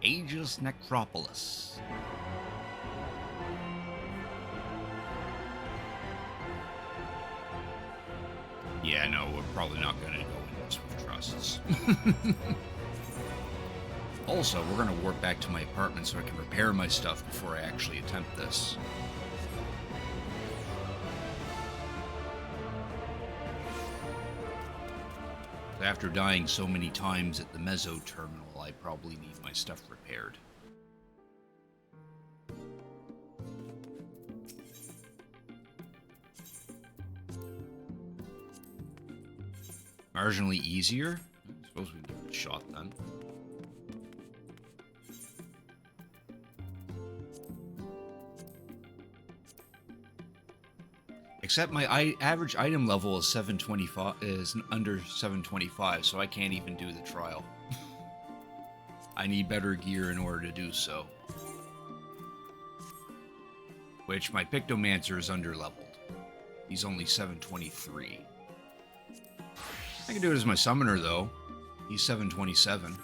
Aegis Necropolis. Yeah, no, we're probably not going to go into this with trusts. Also, we're going to warp back to my apartment so I can repair my stuff before I actually attempt this. After dying so many times at the Mezzo terminal, I probably need my stuff repaired. Marginally easier? I suppose we can give it a shot then. Except my average item level is 725, is under 725, so I can't even do the trial. I need better gear in order to do so. Which my Pictomancer is under-leveled. He's only 723. I can do it as my summoner, though. He's 727.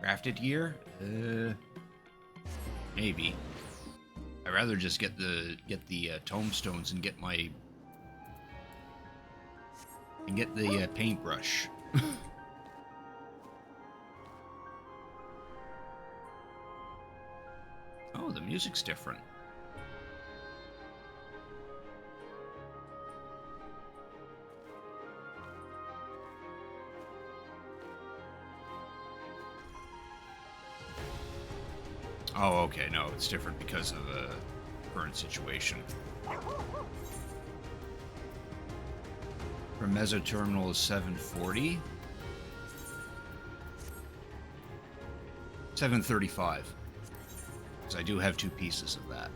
Crafted gear? Maybe. I'd rather just get the tomestones and get my paintbrush. Oh, the music's different. Oh, okay, no, it's different because of the current situation. For Mezzo Terminal is 740. 735. Because I do have 2 pieces of that.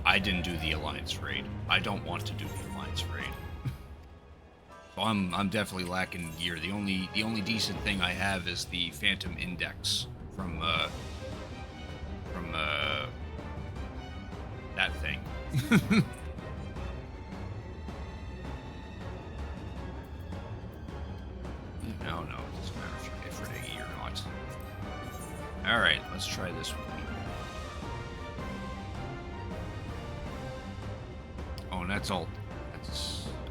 I didn't do the Alliance raid. I don't want to do the Alliance raid. So I'm definitely lacking gear. The only decent thing I have is the Phantom Index from that thing. No, it doesn't matter if you pay for the gear or not. Alright, let's try this one. Oh, and that's all.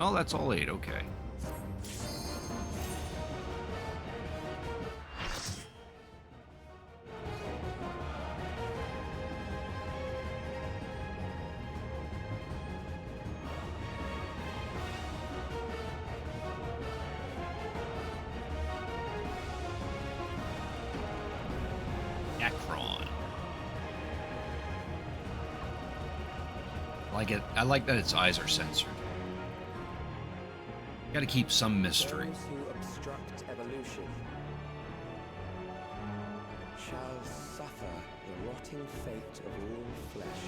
That's all 8. Okay. Necron. I like that its eyes are censored. Gotta keep some mystery. Those who obstruct evolution shall suffer the rotting fate of all flesh.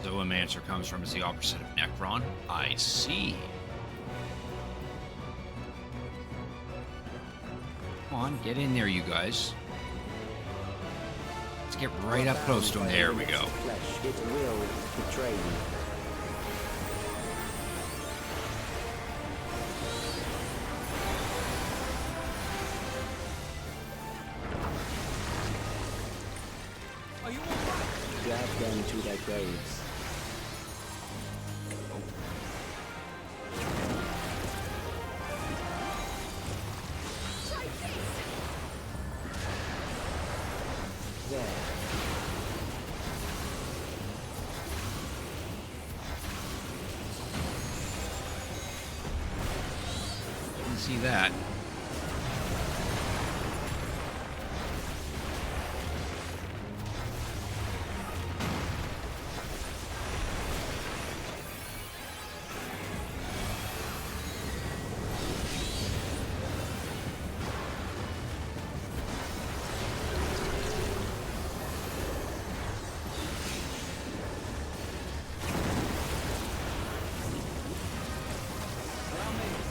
Zoomancer comes from is the opposite of Necron. I see. Come on, get in there, you guys. Let's get right up close to him. There we go. Flesh, it will betray you. Are you all right? Drag them to their graves. There. Didn't see that.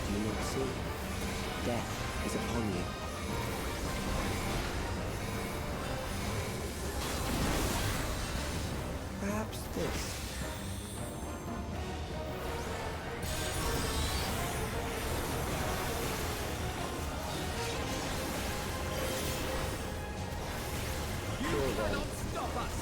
Do you not see? Death is upon you. Perhaps this. You cannot stop us!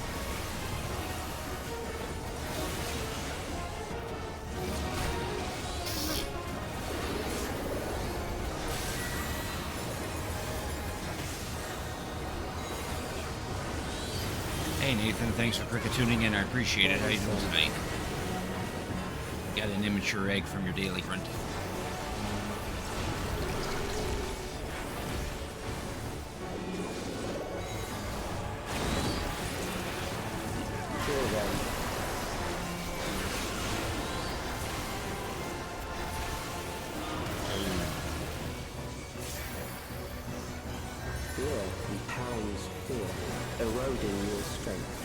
Hey Nathan, thanks for tuning in. I appreciate it. How you doing tonight? Got an immature egg from your daily friend. Kill them. Fear compounds fear, eroding your strength.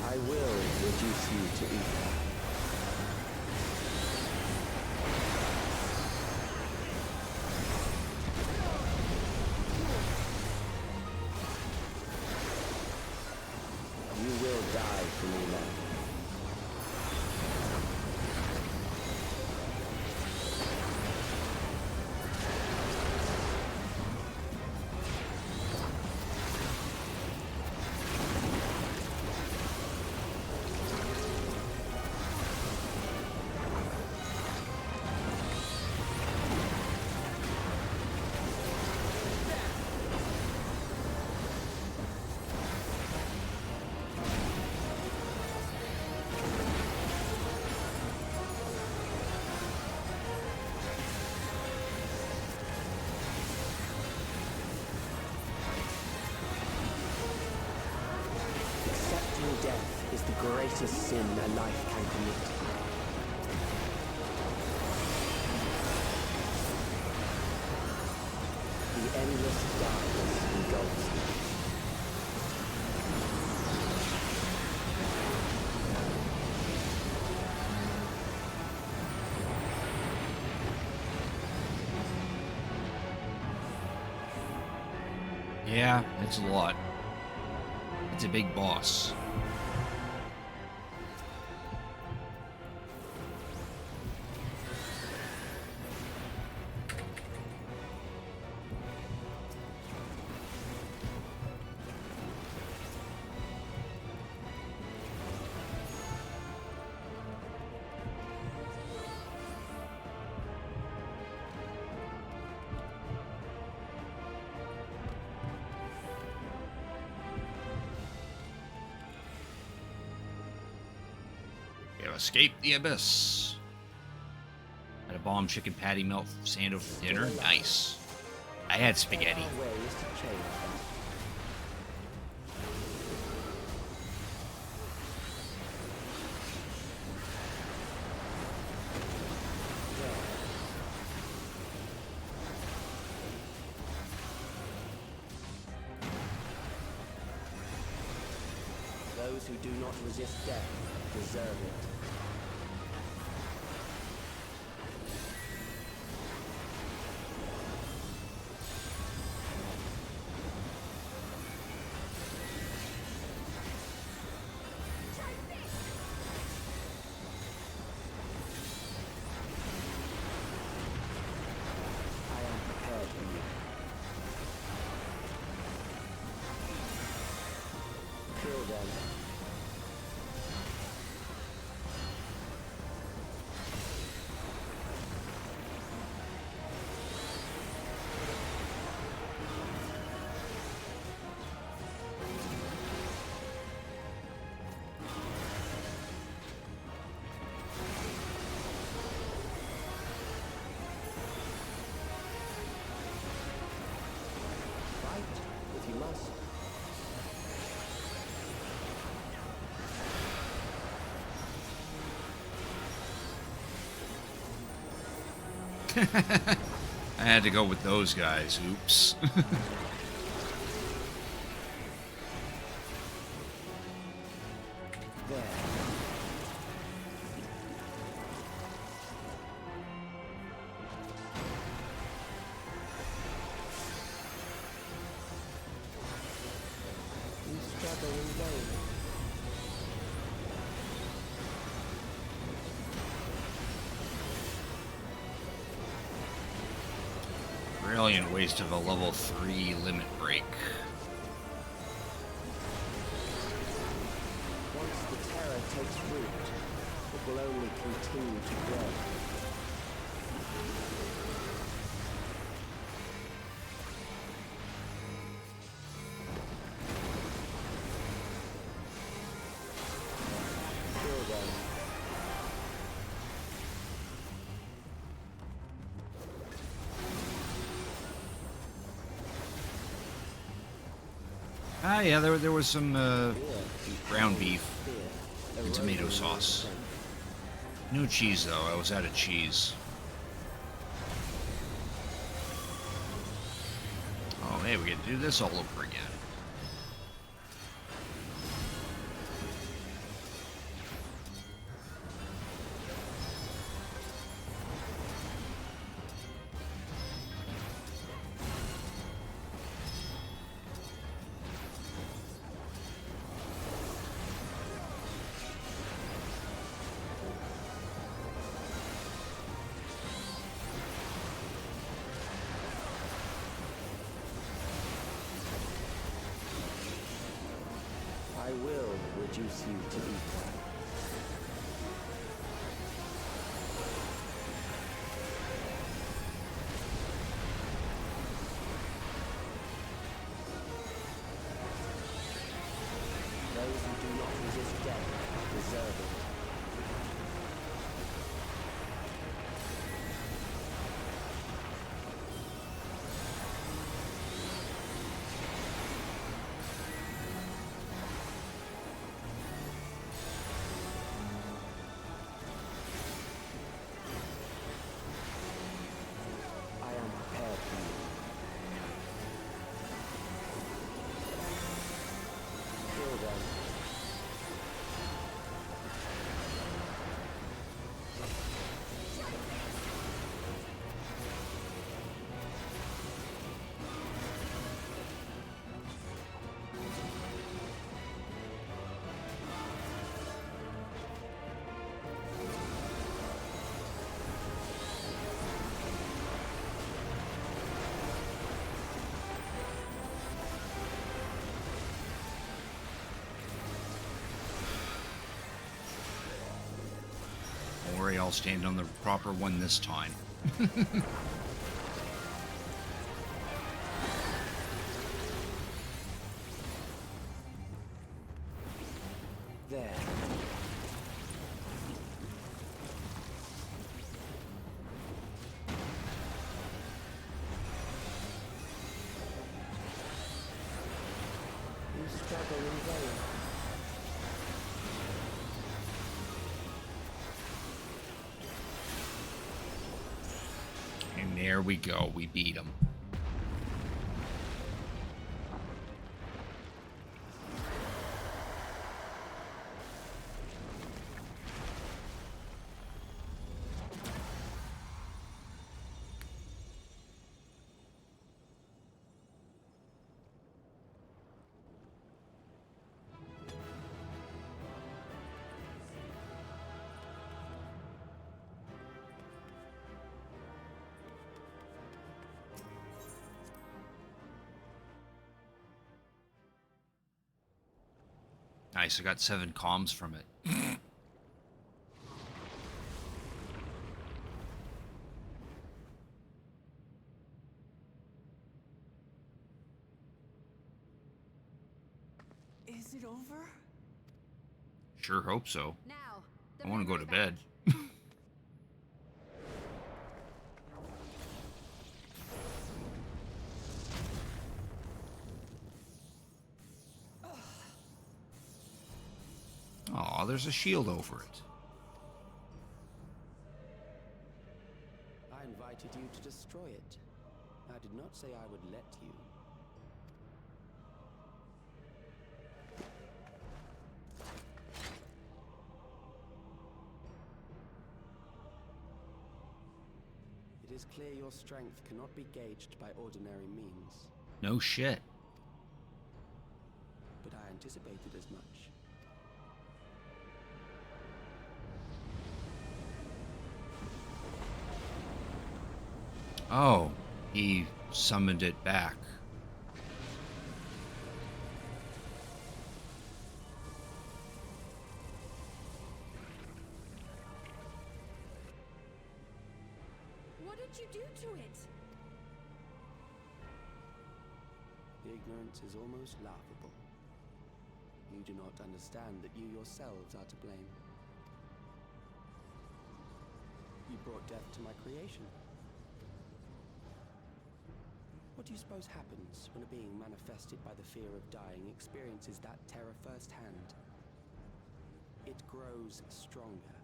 I will reduce you to ether. You will die for me now. Accepting death is the greatest sin a life can commit. The endless darkness engulfs you. Yeah, it's a lot. It's a big boss. You have escaped the abyss. Had a bomb chicken patty melt sando for dinner. Nice. I had spaghetti. There are ways to change that. Those who do not resist death deserve it. If you must. I had to go with those guys. Oops. There. You struggle in vain. Brilliant waste of a level 3 limit break. Once the terror takes root, it will only continue to grow. Kill them. Ah, yeah, there was some ground beef and tomato sauce. No cheese, though. I was out of cheese. Oh, hey, we get to do this all over again. I will reduce you to ether. Those who do not resist death deserve it. I am prepared for you. Kill them. Don't worry, I'll stand on the proper one this time. There. You struggle in vain. And there we go. We beat him. Nice, I got 7 comms from it. Is it over? Sure hope so. Now, I want to go to bed. Aw, there's a shield over it. I invited you to destroy it. I did not say I would let you. It is clear your strength cannot be gauged by ordinary means, No shit. but I anticipated as much. Oh, he summoned it back. what did you do to it? The ignorance is almost laughable. You do not understand that you yourselves are to blame. You brought death to my creation. What do you suppose happens when a being manifested by the fear of dying experiences that terror firsthand? It grows stronger.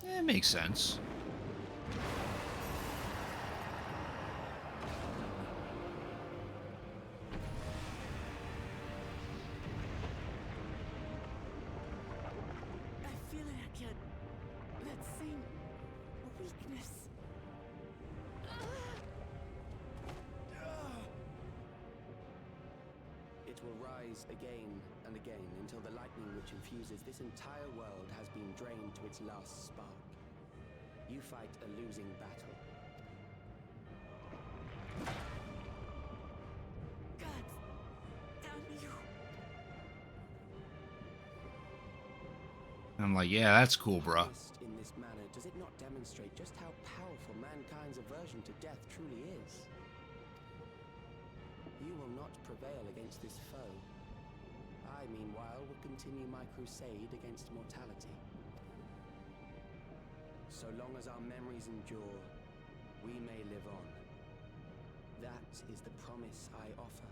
It makes sense. I feel like let's say, weakness. It will rise again and again until the lightning which infuses this entire world has been drained to its last spark. You fight a losing battle. God damn you. I'm like, yeah, that's cool, bruh. Twist in this manner, does it not demonstrate just how powerful mankind's aversion to death truly is? You will not prevail against this foe. I, meanwhile, will continue my crusade against mortality. So long as our memories endure, we may live on. That is the promise I offer.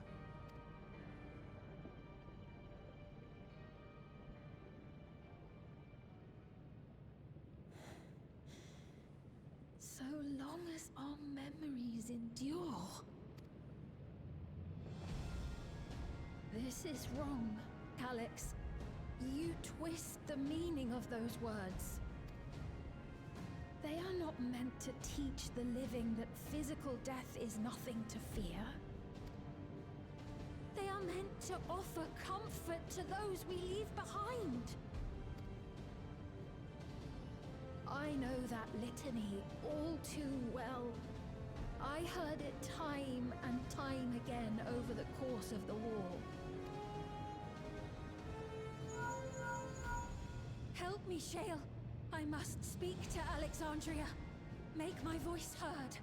So long as our memories endure. This is wrong, Alex. You twist the meaning of those words. They are not meant to teach the living that physical death is nothing to fear. They are meant to offer comfort to those we leave behind. I know that litany all too well. I heard it time and time again over the course of the war. Help me, Shale. I must speak to Alexandria. Make my voice heard.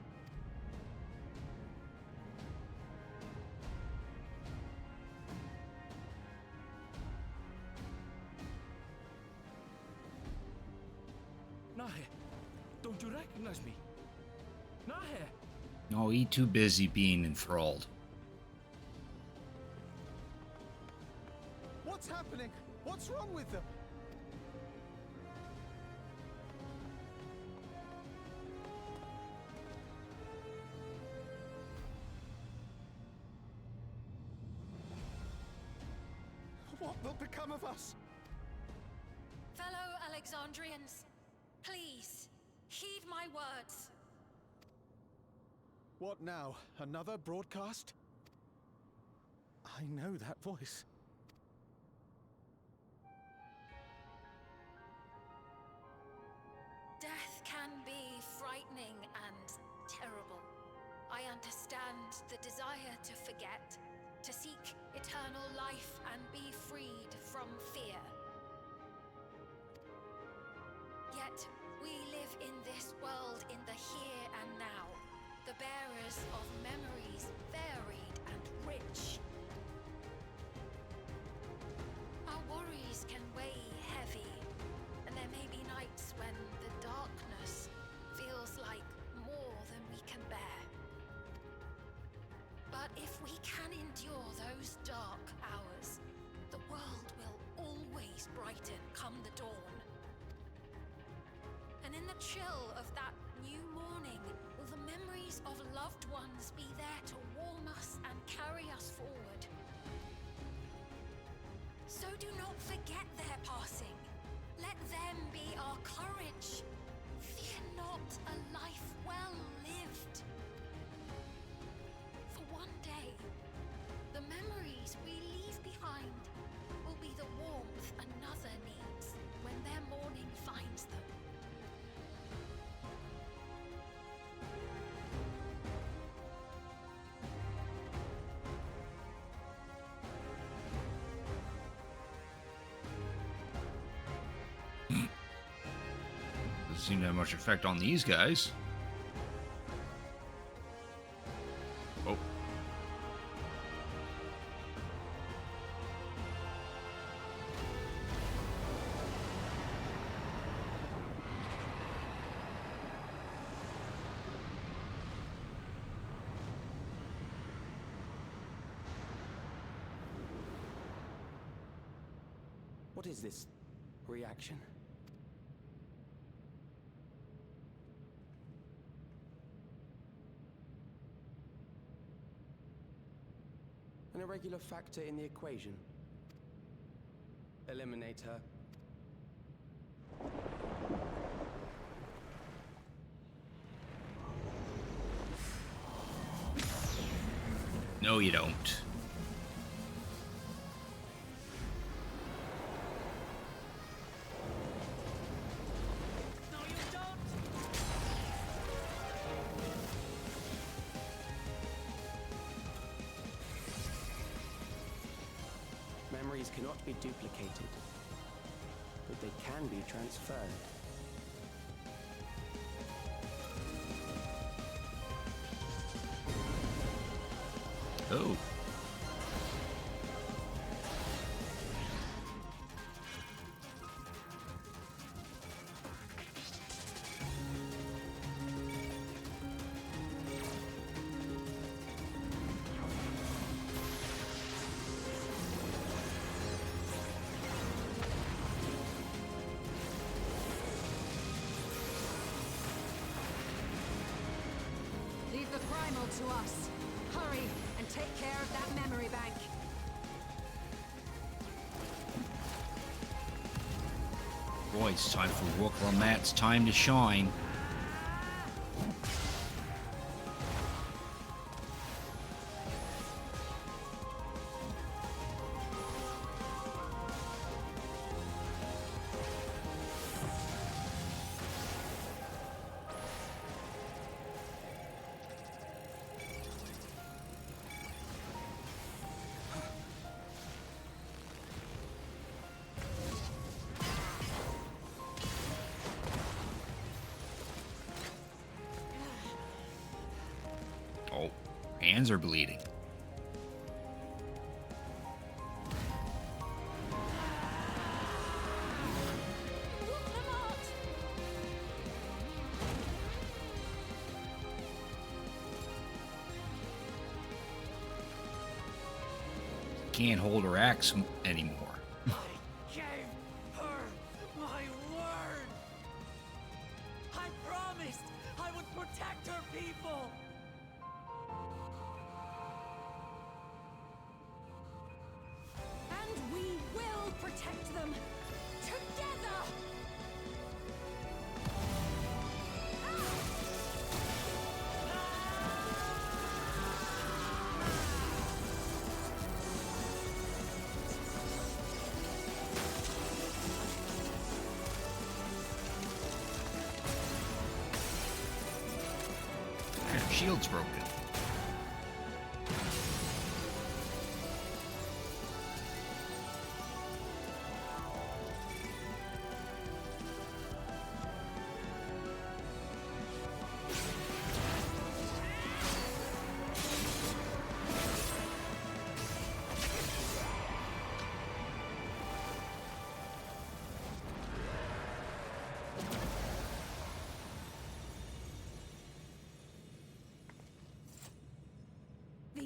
Nahe, don't you recognize me? Nahe! No, he too busy being enthralled. What's happening? What's wrong with them? What will become of us? Fellow Alexandrians, please, heed my words. What now? Another broadcast? I know that voice. Death can be frightening and terrible. I understand the desire to forget, to seek eternal life and be freed from fear. Yet, we live in this world in the here and now, the bearers of memories varied and rich. Our worries can weigh heavy, and there may be nights when the darkness feels like more than we can bear. But if we can endure those dark hours, the world will always brighten come the dawn. And in the chill of that new morning, will the memories of loved ones be there to warm us and carry us forward? So do not forget their passing. Let them be our courage. Fear not a life well lived. For one day, the memories we leave behind will be the warmth another needs when their morning finds them. Doesn't seem to have much effect on these guys. Oh. What is this reaction? An irregular factor in the equation. Eliminate her. No, you don't. Memories cannot be duplicated, but they can be transferred. Oh. Leave the primal to us. Hurry and take care of that memory bank. Boy, it's time for Rook Lamat's time to shine. Oh, hands are bleeding. Can't hold her axe anymore. I gave her my word. I promised I would protect her people. And we will protect them together. Her shield's broken.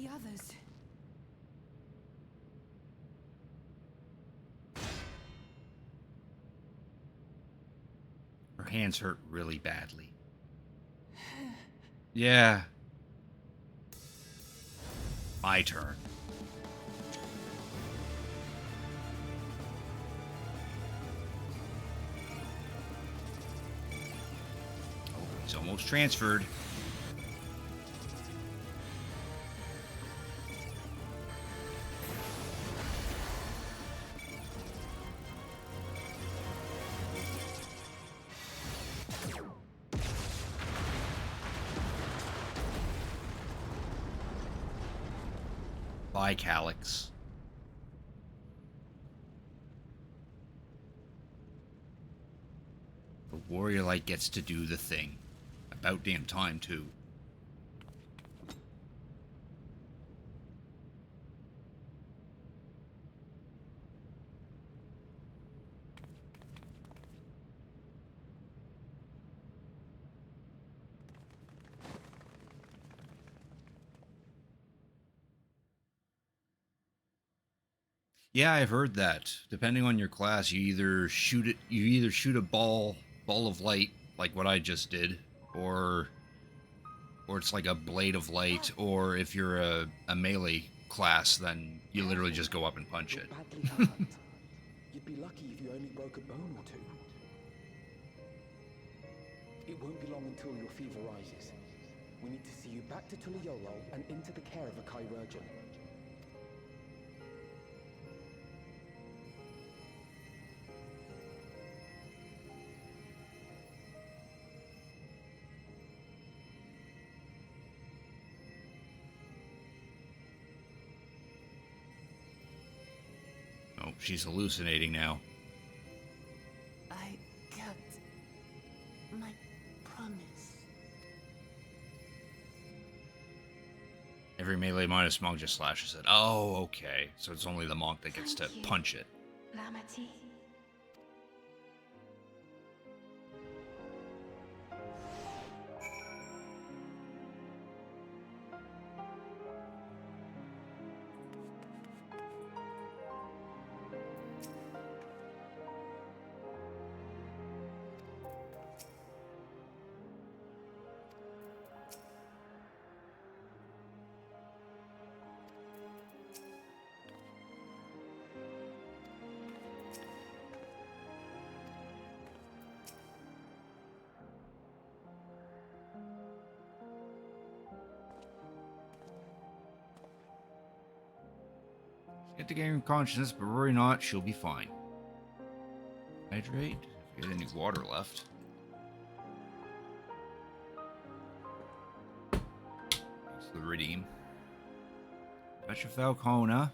the others? Her hands hurt really badly. Yeah. My turn. Oh, he's almost transferred. Bye, Calyx. The Warrior Light gets to do the thing. About damn time, too. Yeah, I've heard that. Depending on your class, you either shoot a ball of light, like what I just did, or it's like a blade of light, or if you're a melee class, then you literally just go up and punch You're it. badly hurt. You'd be lucky if you only broke a bone or two. It won't be long until your fever rises. We need to see you back to Tuliolo and into the care of a chirurgeon. Oh, she's hallucinating now. I kept my promise. Every melee minus monk just slashes it. Oh, okay. So it's only the monk that gets to Thank you. punch it. Lamati. Get to gain consciousness, but worry not, she'll be fine. Hydrate. If you get any water left. That's the redeem. Fetch a Falcona.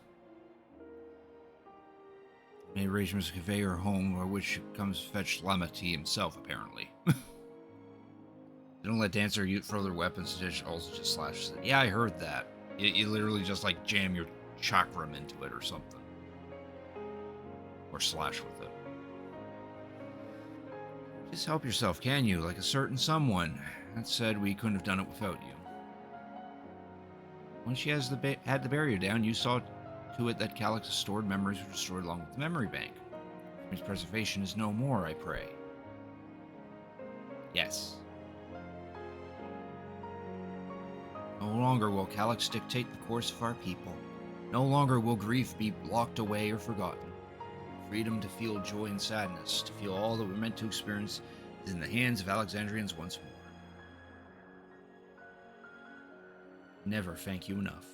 May arrange to convey her home, or which comes to fetch Lamati himself, apparently. Don't let Dancer use further weapons, also just slashes it. Yeah, I heard that. You literally just like jam your chakram into it or something. Or slash with it. Just help yourself, can you? Like a certain someone. That said, we couldn't have done it without you. When she has had the barrier down, you saw to it that Calyx's stored memories were destroyed along with the memory bank. His preservation is no more, I pray. Yes. No longer will Calyx dictate the course of our people. No longer will grief be locked away or forgotten. Freedom to feel joy and sadness, to feel all that we're meant to experience, is in the hands of Alexandrians once more. Never thank you enough.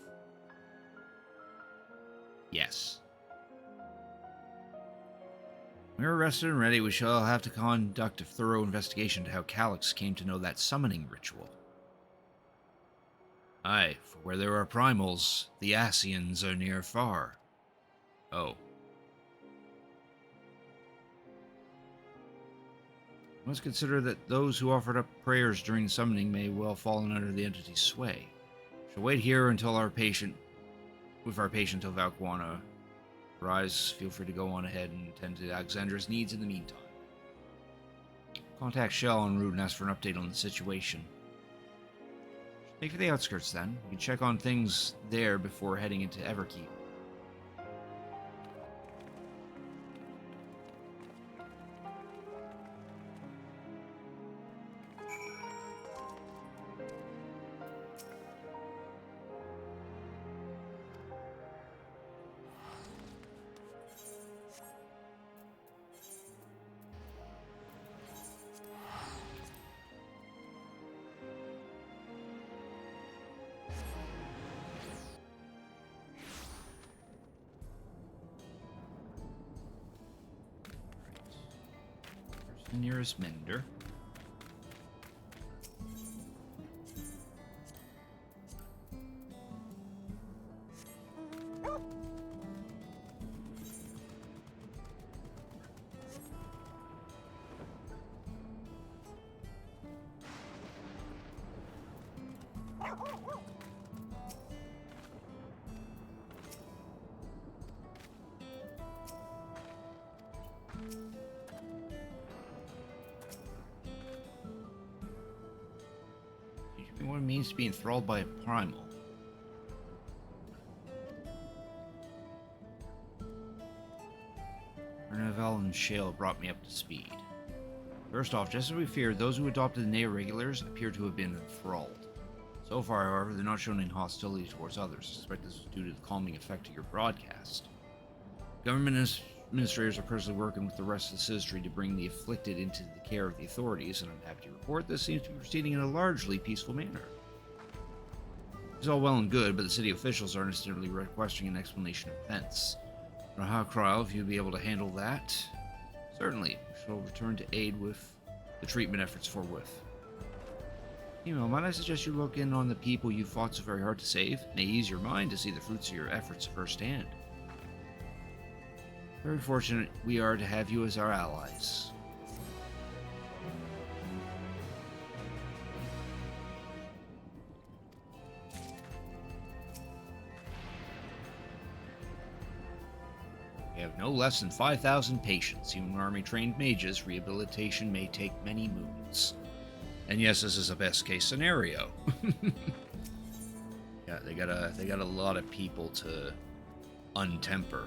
Yes. When we're rested and ready, we shall have to conduct a thorough investigation into how Calyx came to know that summoning ritual. Aye, for where there are primals, the Asians are near far. Oh. Must consider that those who offered up prayers during summoning may well fall under the entity's sway. Shall wait here until our patient till Valquana rise. Feel free to go on ahead and tend to Alexandra's needs in the meantime. Contact Shell en route and ask for an update on the situation. Make for the outskirts then. You can check on things there before heading into Everkeep. The nearest mender. What it means to be enthralled by a primal. Ernevel and Shale brought me up to speed. First off, just as we feared, those who adopted the Nea regulars appear to have been enthralled. So far, however, they're not showing any hostility towards others. I suspect this is due to the calming effect of your broadcast. Government administrators are personally working with the rest of the citizenry to bring the afflicted into the care of the authorities, and I'm happy to report this seems to be proceeding in a largely peaceful manner. It's all well and good, but the city officials are understandably requesting an explanation of events. Raha Krile, if you'd be able to handle that. Certainly, we shall return to aid with the treatment efforts forthwith. Email, might I suggest you look in on the people you fought so very hard to save? It may ease your mind to see the fruits of your efforts firsthand. Very fortunate we are to have you as our allies. We have no less than 5,000 patients. Even when army-trained mages, rehabilitation may take many moons. And yes, this is a best-case scenario. Yeah, they got a lot of people to untemper.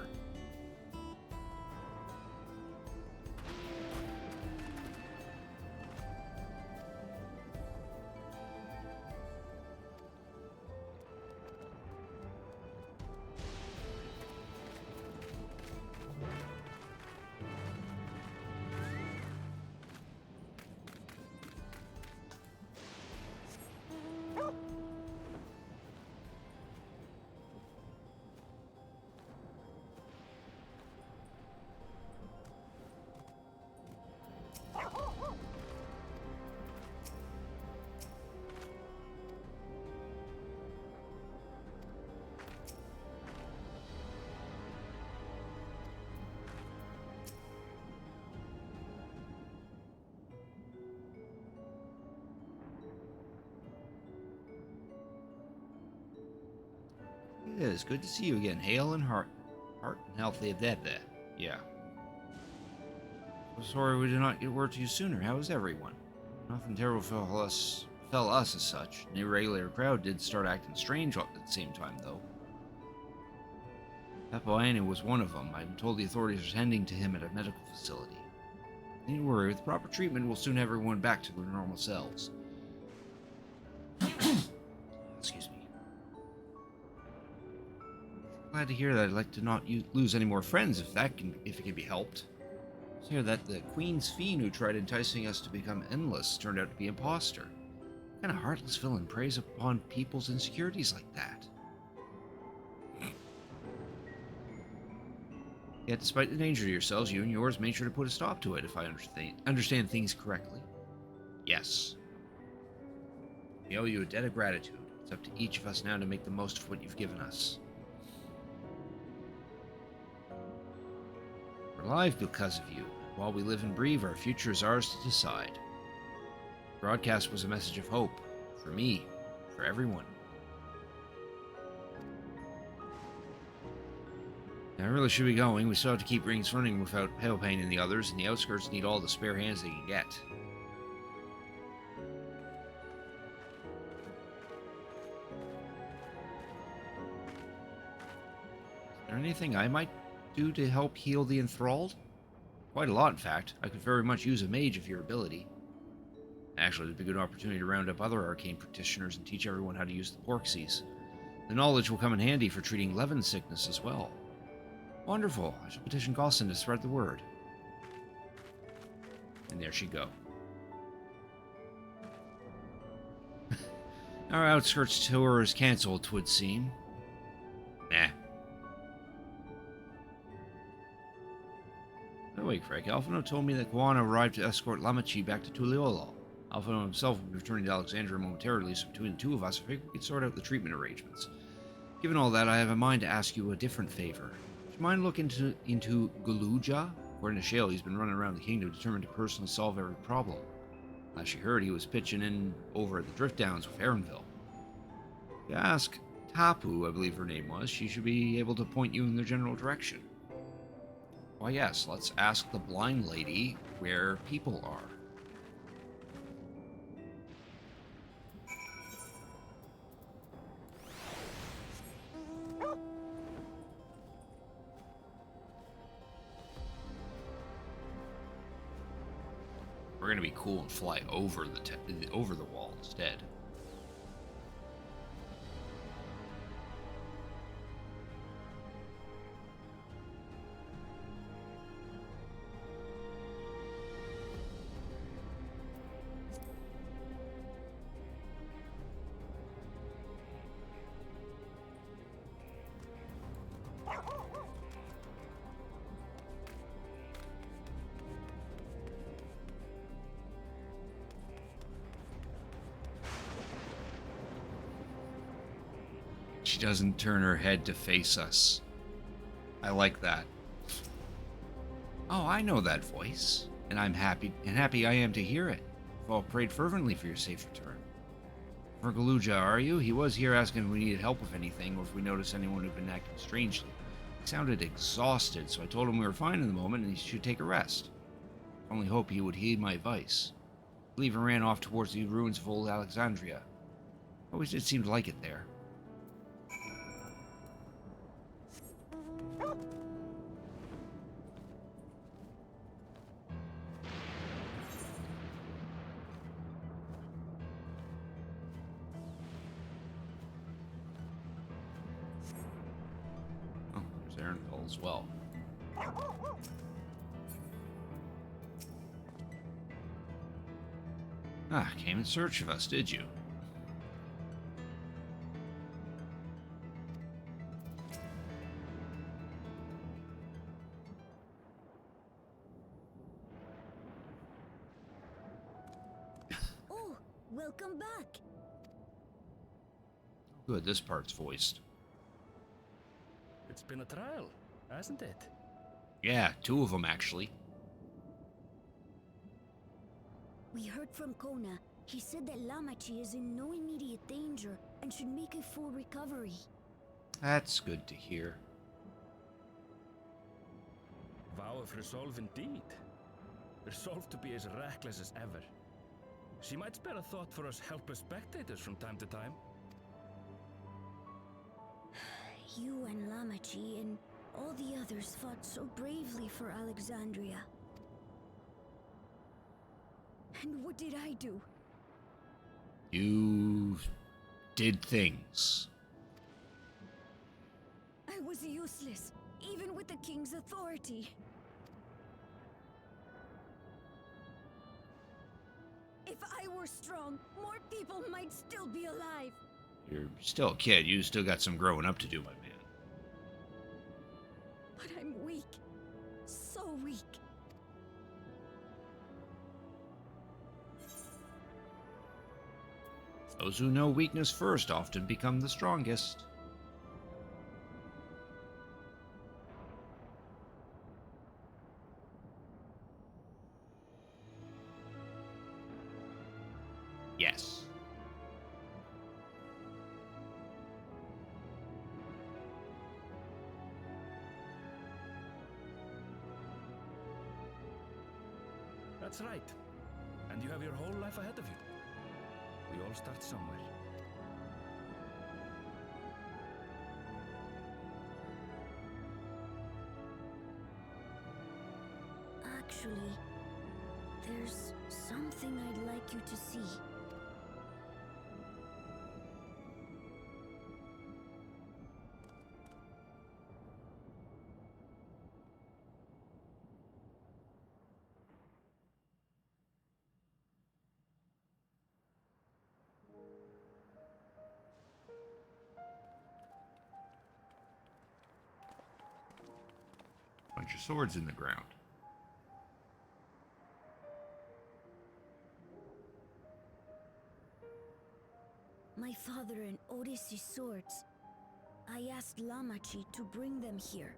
It is good to see you again. Hale and heart and healthy at that. Yeah. I'm sorry we did not get word to you sooner. How is everyone? Nothing terrible fell us as such. The irregular crowd did start acting strange at the same time, though. Papoane was one of them. I'm told the authorities are tending to him at a medical facility. Don't worry, with proper treatment, we'll soon have everyone back to their normal selves. Excuse me. Glad to hear that. I'd like to not lose any more friends if it can be helped. I hear that the Queen's Fiend who tried enticing us to become endless turned out to be an imposter. What kind of heartless villain preys upon people's insecurities like that? Yet, despite the danger to yourselves, you and yours made sure to put a stop to it, if I understand things correctly. Yes. We owe you a debt of gratitude. It's up to each of us now to make the most of what you've given us. We're alive because of you. While we live and breathe, our future is ours to decide. The broadcast was a message of hope. For me. For everyone. I really should be going. We still have to keep rings running without Pain and the others, and the outskirts need all the spare hands they can get. there anything I might do to help heal the enthralled? Quite a lot, in fact. I could very much use a mage of your ability. Actually, it'd be a good opportunity to round up other arcane practitioners and teach everyone how to use the Porxies. The knowledge will come in handy for treating Levin sickness as well. Wonderful. I shall petition Gossin to spread the word. And there she go. Our outskirts tour is cancelled, 'twould seem. Nah. No wait, Craig. Alphino told me that Guana arrived to escort Lamachi back to Tuliolo. Alphino himself will be returning to Alexandria momentarily, so between the two of us, I think we could sort out the treatment arrangements. Given all that, I have in mind to ask you a different favor. Would you mind looking into Guluja? According to Shale, he's been running around the kingdom determined to personally solve every problem. Last you heard, he was pitching in over at the Drift Downs with Aaronville. If you ask Tapu, I believe her name was, she should be able to point you in the general direction. Why yes, let's ask the blind lady where people are. We're gonna be cool and fly over the wall instead. She doesn't turn her head to face us. I like that. Oh, I know that voice, and I'm happy I am to hear it. We've all prayed fervently for your safe return. For Galuja, are you? He was here asking if we needed help with anything, or if we noticed anyone who'd been acting strangely. He sounded exhausted, so I told him we were fine in the moment and he should take a rest. I only hope he would heed my advice. I believe he ran off towards the ruins of old Alexandria. Always did seem to like it there. As well. Ah, came in search of us, did you? Oh, welcome back. Good, this part's voiced. It's been a trial, hasn't it? Yeah, 2 of them actually. We heard from Kona. He said that Lamachi is in no immediate danger and should make a full recovery. That's good to hear. Vow of resolve indeed. Resolved to be as reckless as ever. She might spare a thought for us helpless spectators from time to time. You and Lamachi and all the others fought so bravely for Alexandria. And what did I do? You did things. I was useless, even with the king's authority. If I were strong, more people might still be alive. You're still a kid. You still got some growing up to do, my man. But I'm weak. So weak. Those who know weakness first often become the strongest. Yes. That's right. And you have your whole life ahead of you. We all start somewhere. actually. There's something I'd like you to see. Bunch of swords in the ground. My father and Odyssey's swords. I asked Lamachi to bring them here.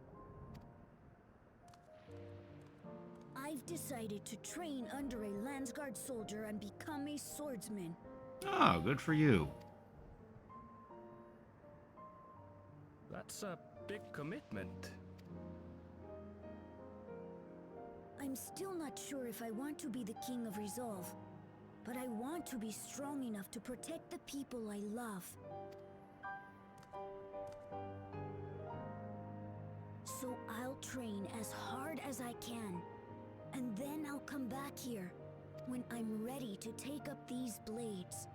I've decided to train under a Landsguard soldier and become a swordsman. Oh, good for you. That's a big commitment. I'm still not sure if I want to be the King of Resolve, but I want to be strong enough to protect the people I love. So I'll train as hard as I can, and then I'll come back here when I'm ready to take up these blades.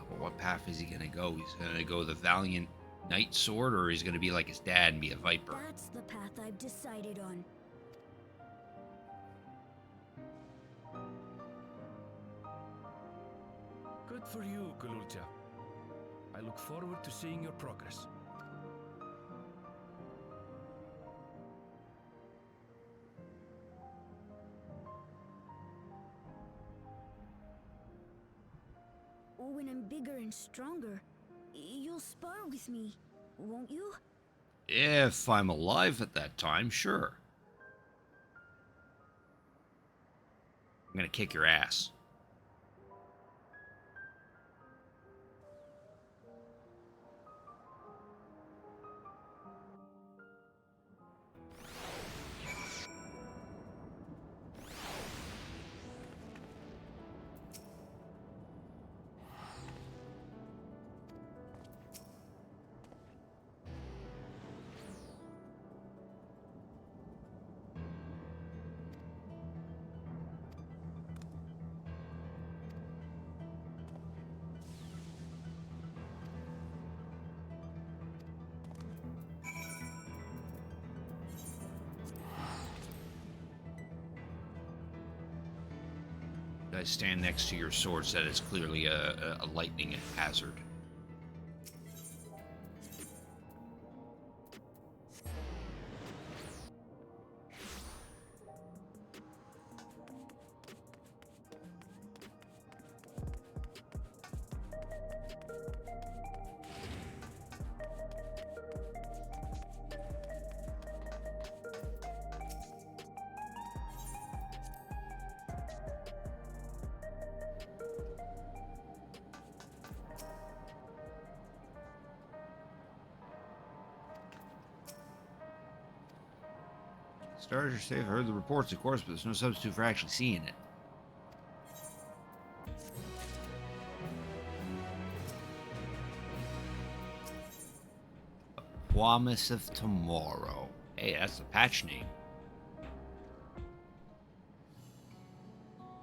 Well, what path is he gonna go? He's gonna go the valiant knight sword, or he's gonna be like his dad and be a viper? That's the path I've decided on. Good for you, Gululja. I look forward to seeing your progress. When I'm bigger and stronger, you'll spar with me, won't you? If I'm alive at that time, sure. I'm gonna kick your ass. I stand next to your swords that is clearly a lightning hazard. Stars are safe. I heard the reports, of course, but there's no substitute for actually seeing it. A Promise of Tomorrow. Hey, that's the patch name.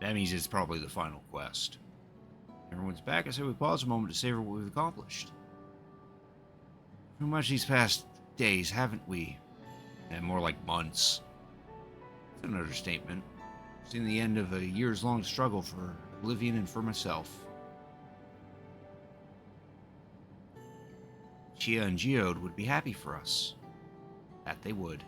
That means it's probably the final quest. Everyone's back. I say we pause a moment to savor what we've accomplished. Too much these past days, haven't we? And more like months. It's an understatement. Seen the end of a years-long struggle for Oblivion and for myself. Chia and Geode would be happy for us. That they would.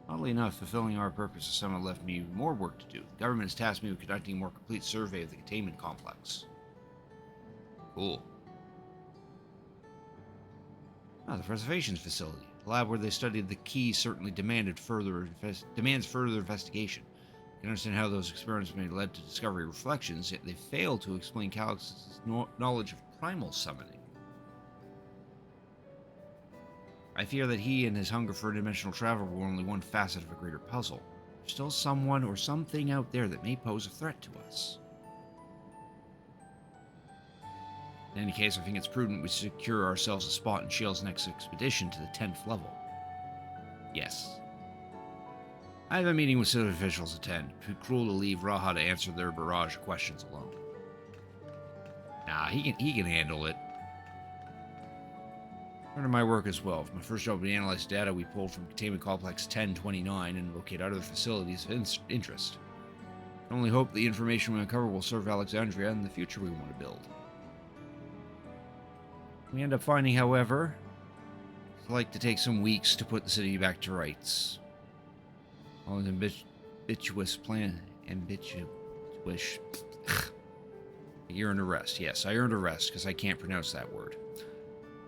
Oddly enough, fulfilling our purpose has somehow left me more work to do. The government has tasked me with conducting a more complete survey of the containment complex. Cool. Ah, the preservations facility. The lab where they studied the key certainly demands further investigation. I can understand how those experiments may have led to discovery reflections, yet they fail to explain Calix's knowledge of primal summoning. I fear that he and his hunger for dimensional travel were only one facet of a greater puzzle. There's still someone or something out there that may pose a threat to us. In any case, I think it's prudent we secure ourselves a spot in Shale's next expedition to the 10th level. Yes. I have a meeting with civil officials at 10. It'd be cruel to leave Raha to answer their barrage of questions alone. Nah, he can handle it. Part of my work as well. My first job was to analyze data we pulled from Containment Complex 1029 and locate other facilities of interest. I can only hope the information we uncover will serve Alexandria in the future we want to build. We end up finding, however, it's like to take some weeks to put the city back to rights. All an ambitious plan. Ambitious. You earned a rest. Yes, I earned a rest because I can't pronounce that word.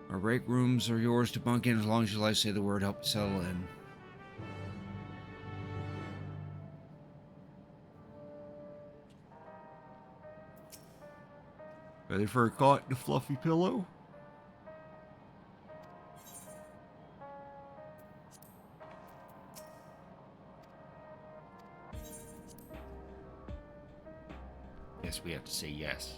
Our break rooms are yours to bunk in as long as you like to say the word, help settle in. Ready for a cot and a fluffy pillow? Yes, we have to say yes.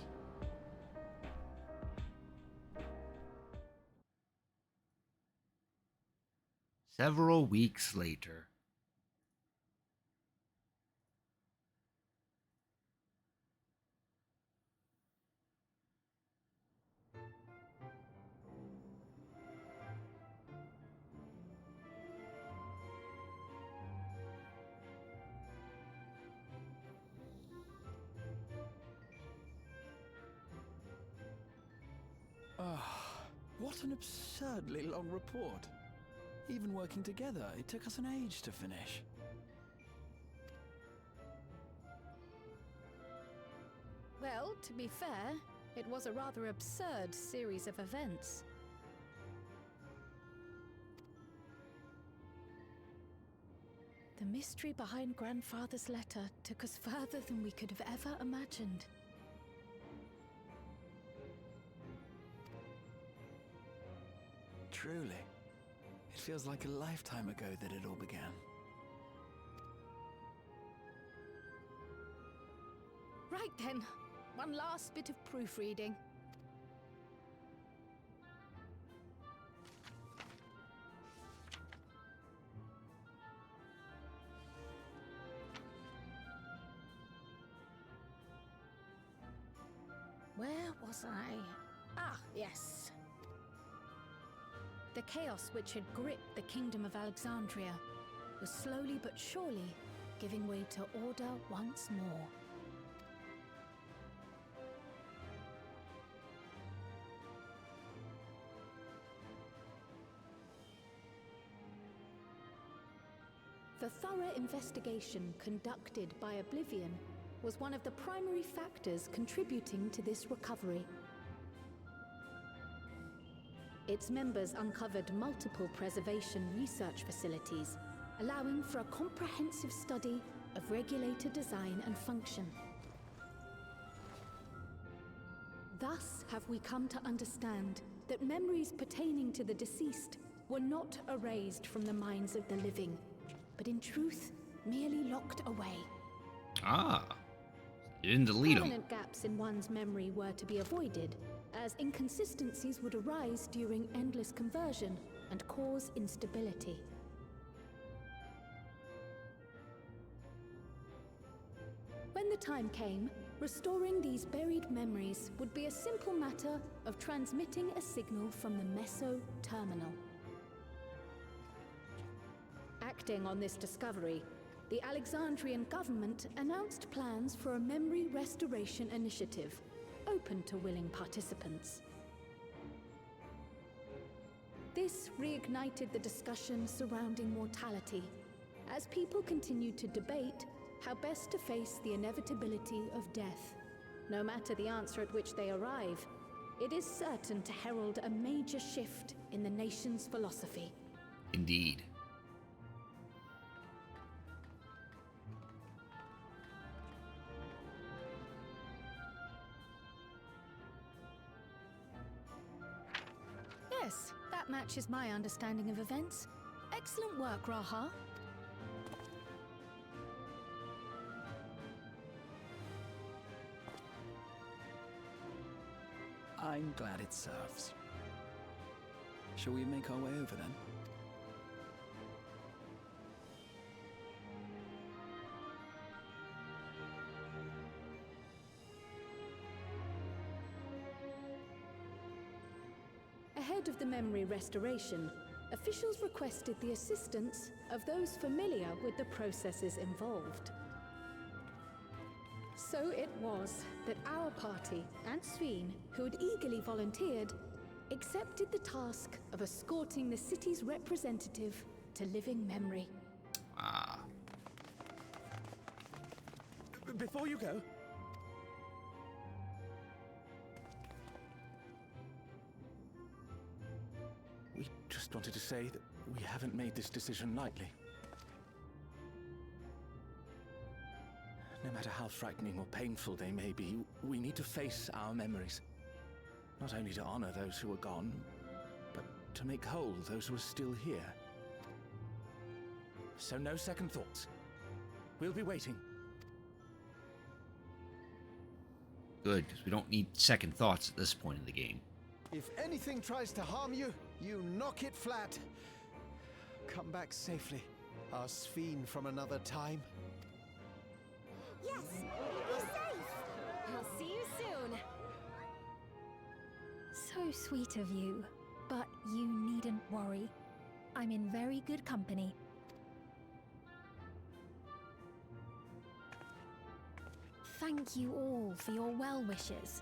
Several weeks later. What an absurdly long report. Even working together, it took us an age to finish. Well, to be fair, it was a rather absurd series of events. The mystery behind Grandfather's letter took us further than we could have ever imagined. Truly. It feels like a lifetime ago that it all began. Right then, one last bit of proofreading. Where was I? Ah, yes. The chaos which had gripped the kingdom of Alexandria was slowly but surely giving way to order once more. The thorough investigation conducted by Oblivion was one of the primary factors contributing to this recovery. Its members uncovered multiple preservation research facilities, allowing for a comprehensive study of regulator design and function. Thus have we come to understand that memories pertaining to the deceased were not erased from the minds of the living, but in truth, merely locked away. Ah, you didn't delete them. Permanent gaps in one's memory were to be avoided, as inconsistencies would arise during endless conversion and cause instability. When the time came, restoring these buried memories would be a simple matter of transmitting a signal from the Meso Terminal. Acting on this discovery, the Alexandrian government announced plans for a memory restoration initiative, open to willing participants. This reignited the discussion surrounding mortality, as people continued to debate how best to face the inevitability of death. No matter the answer at which they arrive, it is certain to herald a major shift in the nation's philosophy. Indeed. Yes, that matches my understanding of events. Excellent work, Raha. I'm glad it serves. Shall we make our way over then? ahead of the memory restoration, officials requested the assistance of those familiar with the processes involved. So it was that our party and Sveen, who had eagerly volunteered, accepted the task of escorting the city's representative to living memory. Ah. Before you go, we just wanted to say that we haven't made this decision lightly. No matter how frightening or painful they may be, we need to face our memories. Not only to honor those who are gone, but to make whole those who are still here. So no second thoughts. We'll be waiting. Good, because we don't need second thoughts at this point in the game. If anything tries to harm you, you knock it flat. Come back safely, our Sveen from another time. Yes! Be safe! I'll see you soon! So sweet of you, but you needn't worry. I'm in very good company. Thank you all for your well wishes.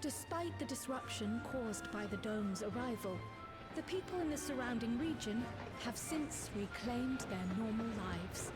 Despite the disruption caused by the dome's arrival, the people in the surrounding region have since reclaimed their normal lives.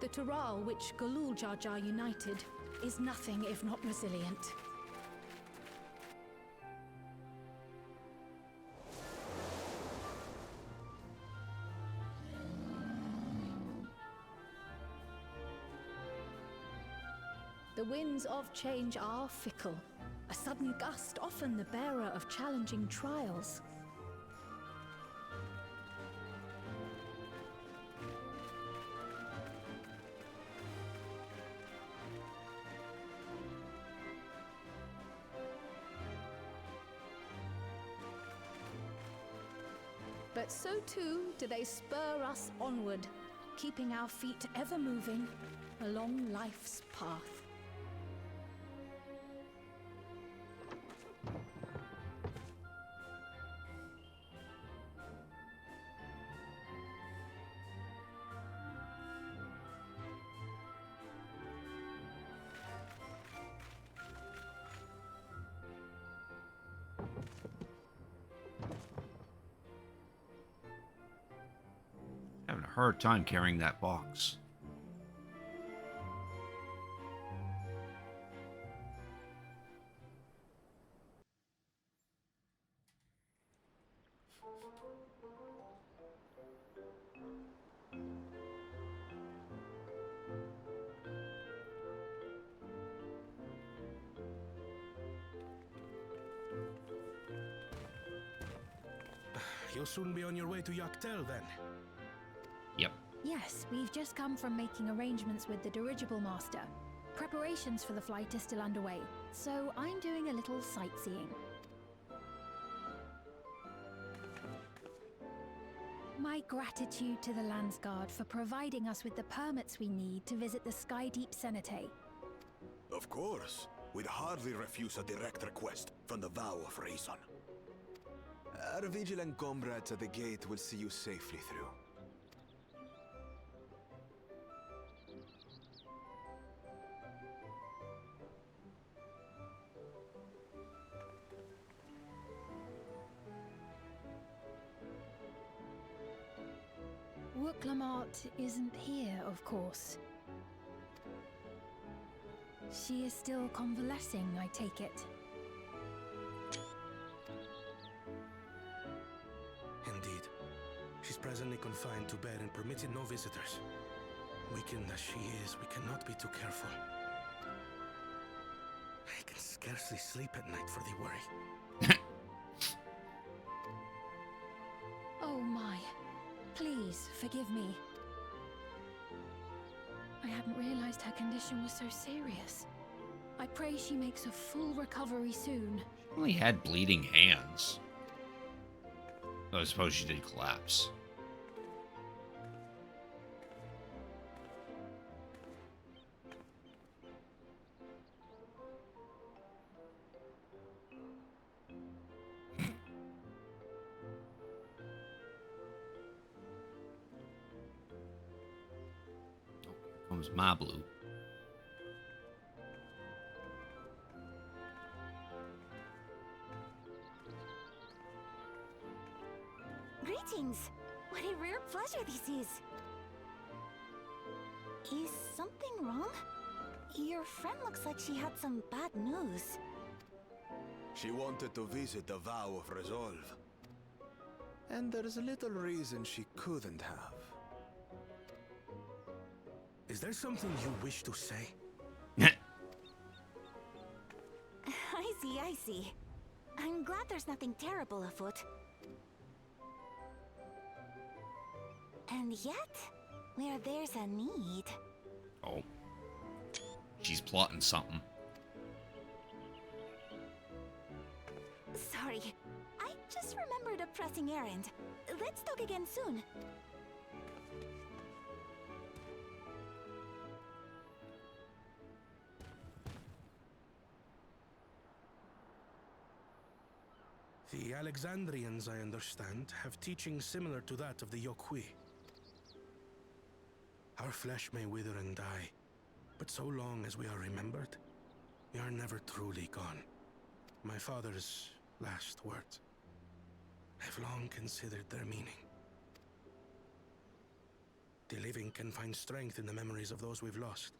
The Tural which Galul Jar Jar united is nothing if not resilient. The winds of change are fickle. A sudden gust often the bearer of challenging trials. But so too do they spur us onward, keeping our feet ever moving along life's path. Having a hard time carrying that box. You'll soon be on your way to Yaktel then. Yep. Yes, we've just come from making arrangements with the dirigible master. Preparations for the flight are still underway, so I'm doing a little sightseeing. My gratitude to the Landsguard for providing us with the permits we need to visit the Skydeep Cenotaph. Of course. We'd hardly refuse a direct request from the Vow of Reason. Our vigilant comrades at the gate will see you safely through. Wooklamart isn't here, of course. She is still convalescing, I take it. Indeed. She's presently confined to bed and permitted no visitors. Weakened as she is, we cannot be too careful. I can scarcely sleep at night for the worry. Oh my. Please, forgive me. I hadn't realized her condition was so serious. I pray she makes a full recovery soon. She only had bleeding hands. So I suppose she did collapse. Comes my blue. Greetings! What a rare pleasure this is! Is something wrong? Your friend looks like she had some bad news. She wanted to visit the Vow of Resolve. And there's little reason she couldn't have. Is there something you wish to say? I see. I'm glad there's nothing terrible afoot. And yet, where there's a need... Oh. She's plotting something. Sorry, I just remembered a pressing errand. Let's talk again soon. The Alexandrians, I understand, have teaching similar to that of the Yokui. Our flesh may wither and die, but so long as we are remembered, we are never truly gone. My father's last words. I've long considered their meaning. The living can find strength in the memories of those we've lost.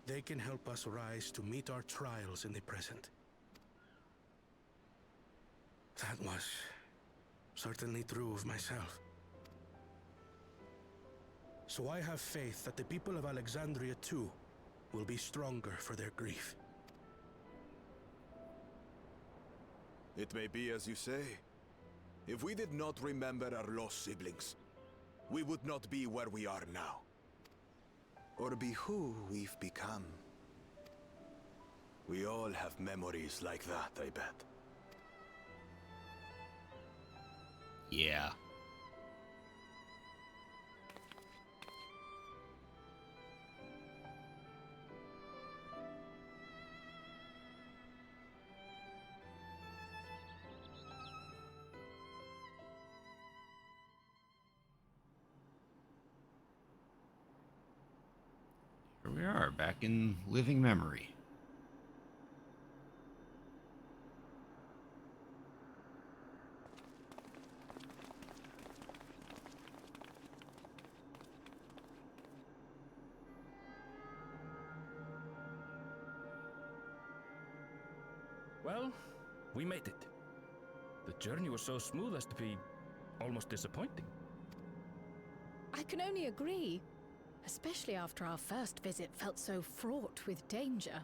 They can help us rise to meet our trials in the present. That was certainly true of myself. So I have faith that the people of Alexandria too will be stronger for their grief. It may be as you say. If we did not remember our lost siblings, we would not be where we are now. Or be who we've become. We all have memories like that, I bet. Yeah. Here we are, back in living memory. Well, we made it. The journey was so smooth as to be almost disappointing. I can only agree. Especially after our first visit felt so fraught with danger.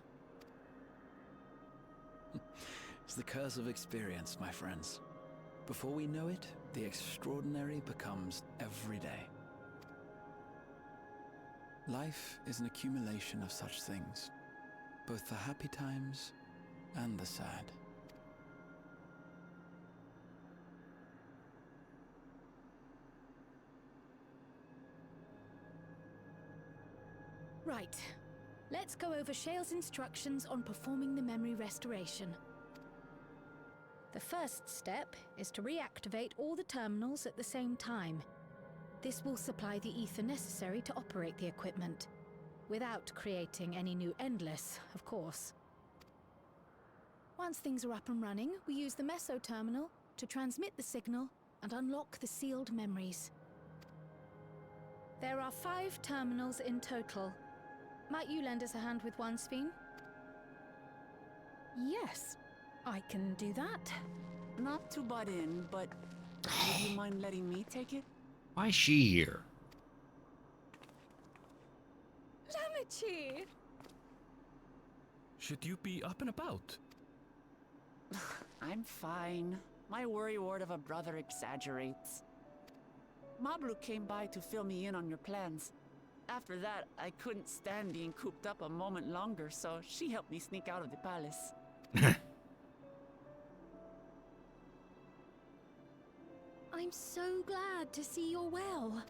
It's the curse of experience, my friends. Before we know it, the extraordinary becomes every day. Life is an accumulation of such things, both the happy times and the sad. Right. Let's go over Shale's instructions on performing the memory restoration. The first step is to reactivate all the terminals at the same time. This will supply the ether necessary to operate the equipment, without creating any new Endless, of course. Once things are up and running, we use the Meso terminal to transmit the signal and unlock the sealed memories. There are 5 terminals in total. Might you lend us a hand with one, Sphene? Yes, I can do that. Not to butt in, but would you mind letting me take it? Why is she here? Lamichi! Should you be up and about? I'm fine. My worrywart of a brother exaggerates. Mablu came by to fill me in on your plans. After that, I couldn't stand being cooped up a moment longer, so she helped me sneak out of the palace. I'm so glad to see you're well.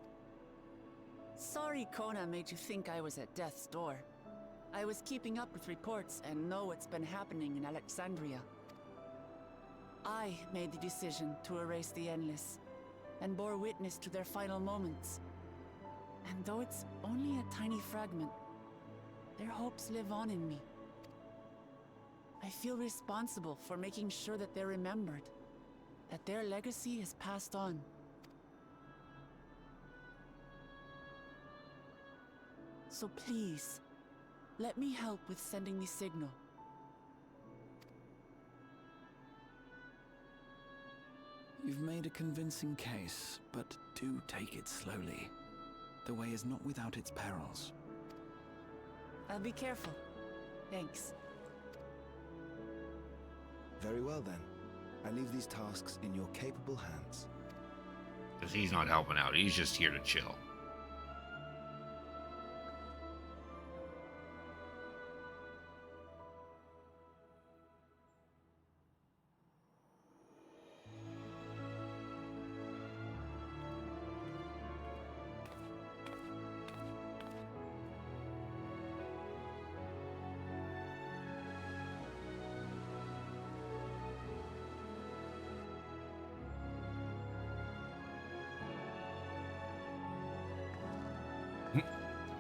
Sorry Kona made you think I was at death's door. I was keeping up with reports and know what's been happening in Alexandria. I made the decision to erase the Endless, and bore witness to their final moments. And though it's only a tiny fragment, their hopes live on in me. I feel responsible for making sure that they're remembered, that their legacy is passed on. So please, let me help with sending the signal. You've made a convincing case, but do take it slowly. The way is not without its perils. I'll be careful. Thanks. Very well then. I leave these tasks in your capable hands. Because he's not helping out. He's just here to chill.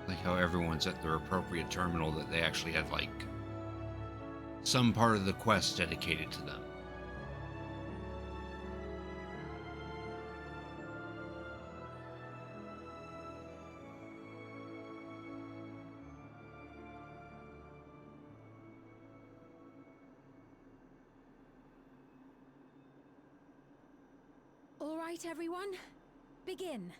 Like how everyone's at their appropriate terminal, that they actually had like some part of the quest dedicated to them. All right, everyone. Begin.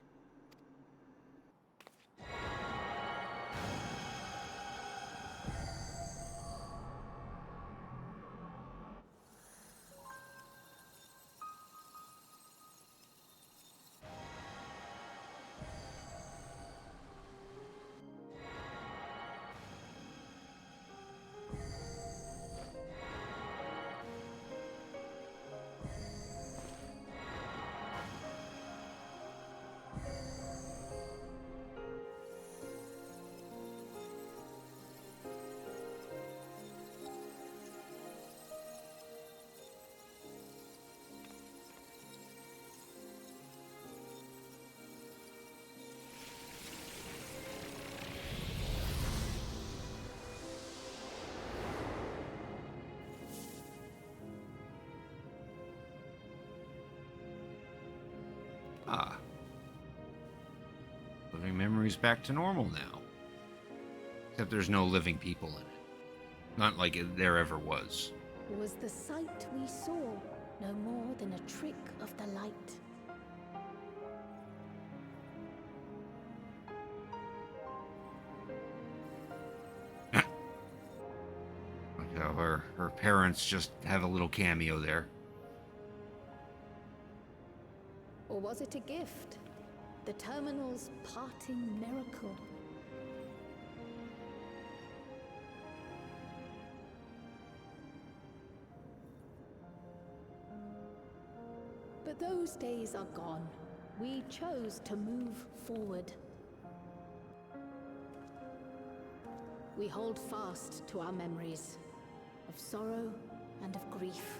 Ah. Living memories back to normal now. Except there's no living people in it. Not like there ever was. Was the sight we saw no more than a trick of the light? Her parents just have a little cameo there. Or was it a gift? The terminal's parting miracle? But those days are gone. We chose to move forward. We hold fast to our memories of sorrow and of grief.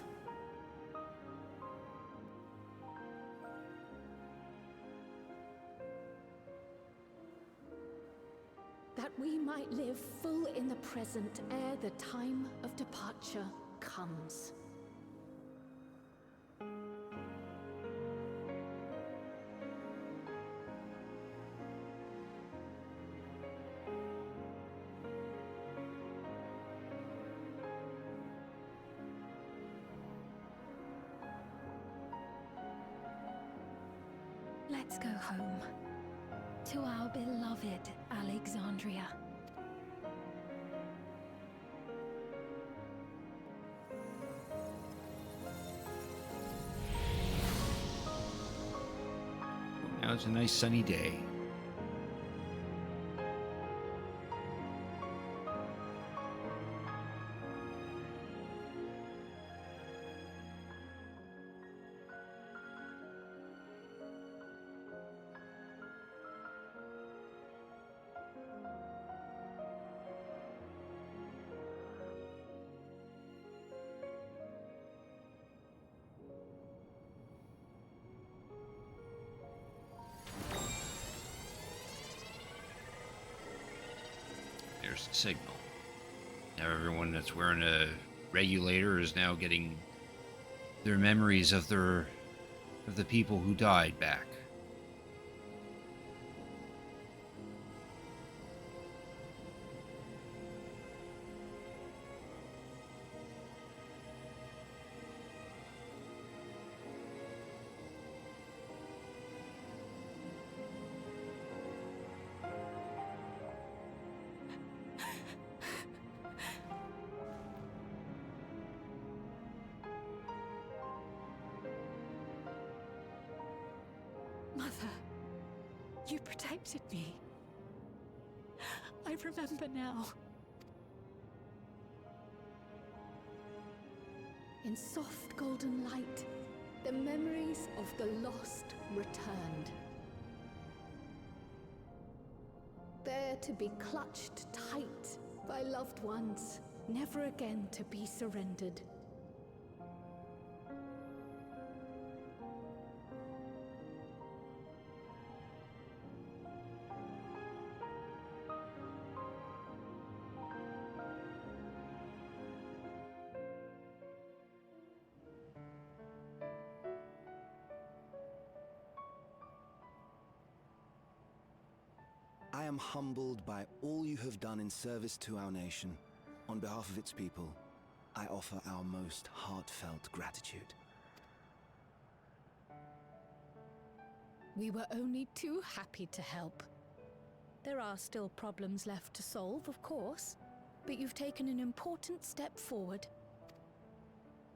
That we might live full in the present ere the time of departure comes. Let's go home. To our beloved Alexandria. Now it's a nice sunny day. There's the signal. Now everyone that's wearing a regulator is now getting their memories of the people who died back. Mother, you protected me. I remember now. In soft golden light, the memories of the lost returned. There to be clutched tight by loved ones, never again to be surrendered. I am humbled by all you have done in service to our nation. On behalf of its people, I offer our most heartfelt gratitude. We were only too happy to help. There are still problems left to solve, of course, but you've taken an important step forward.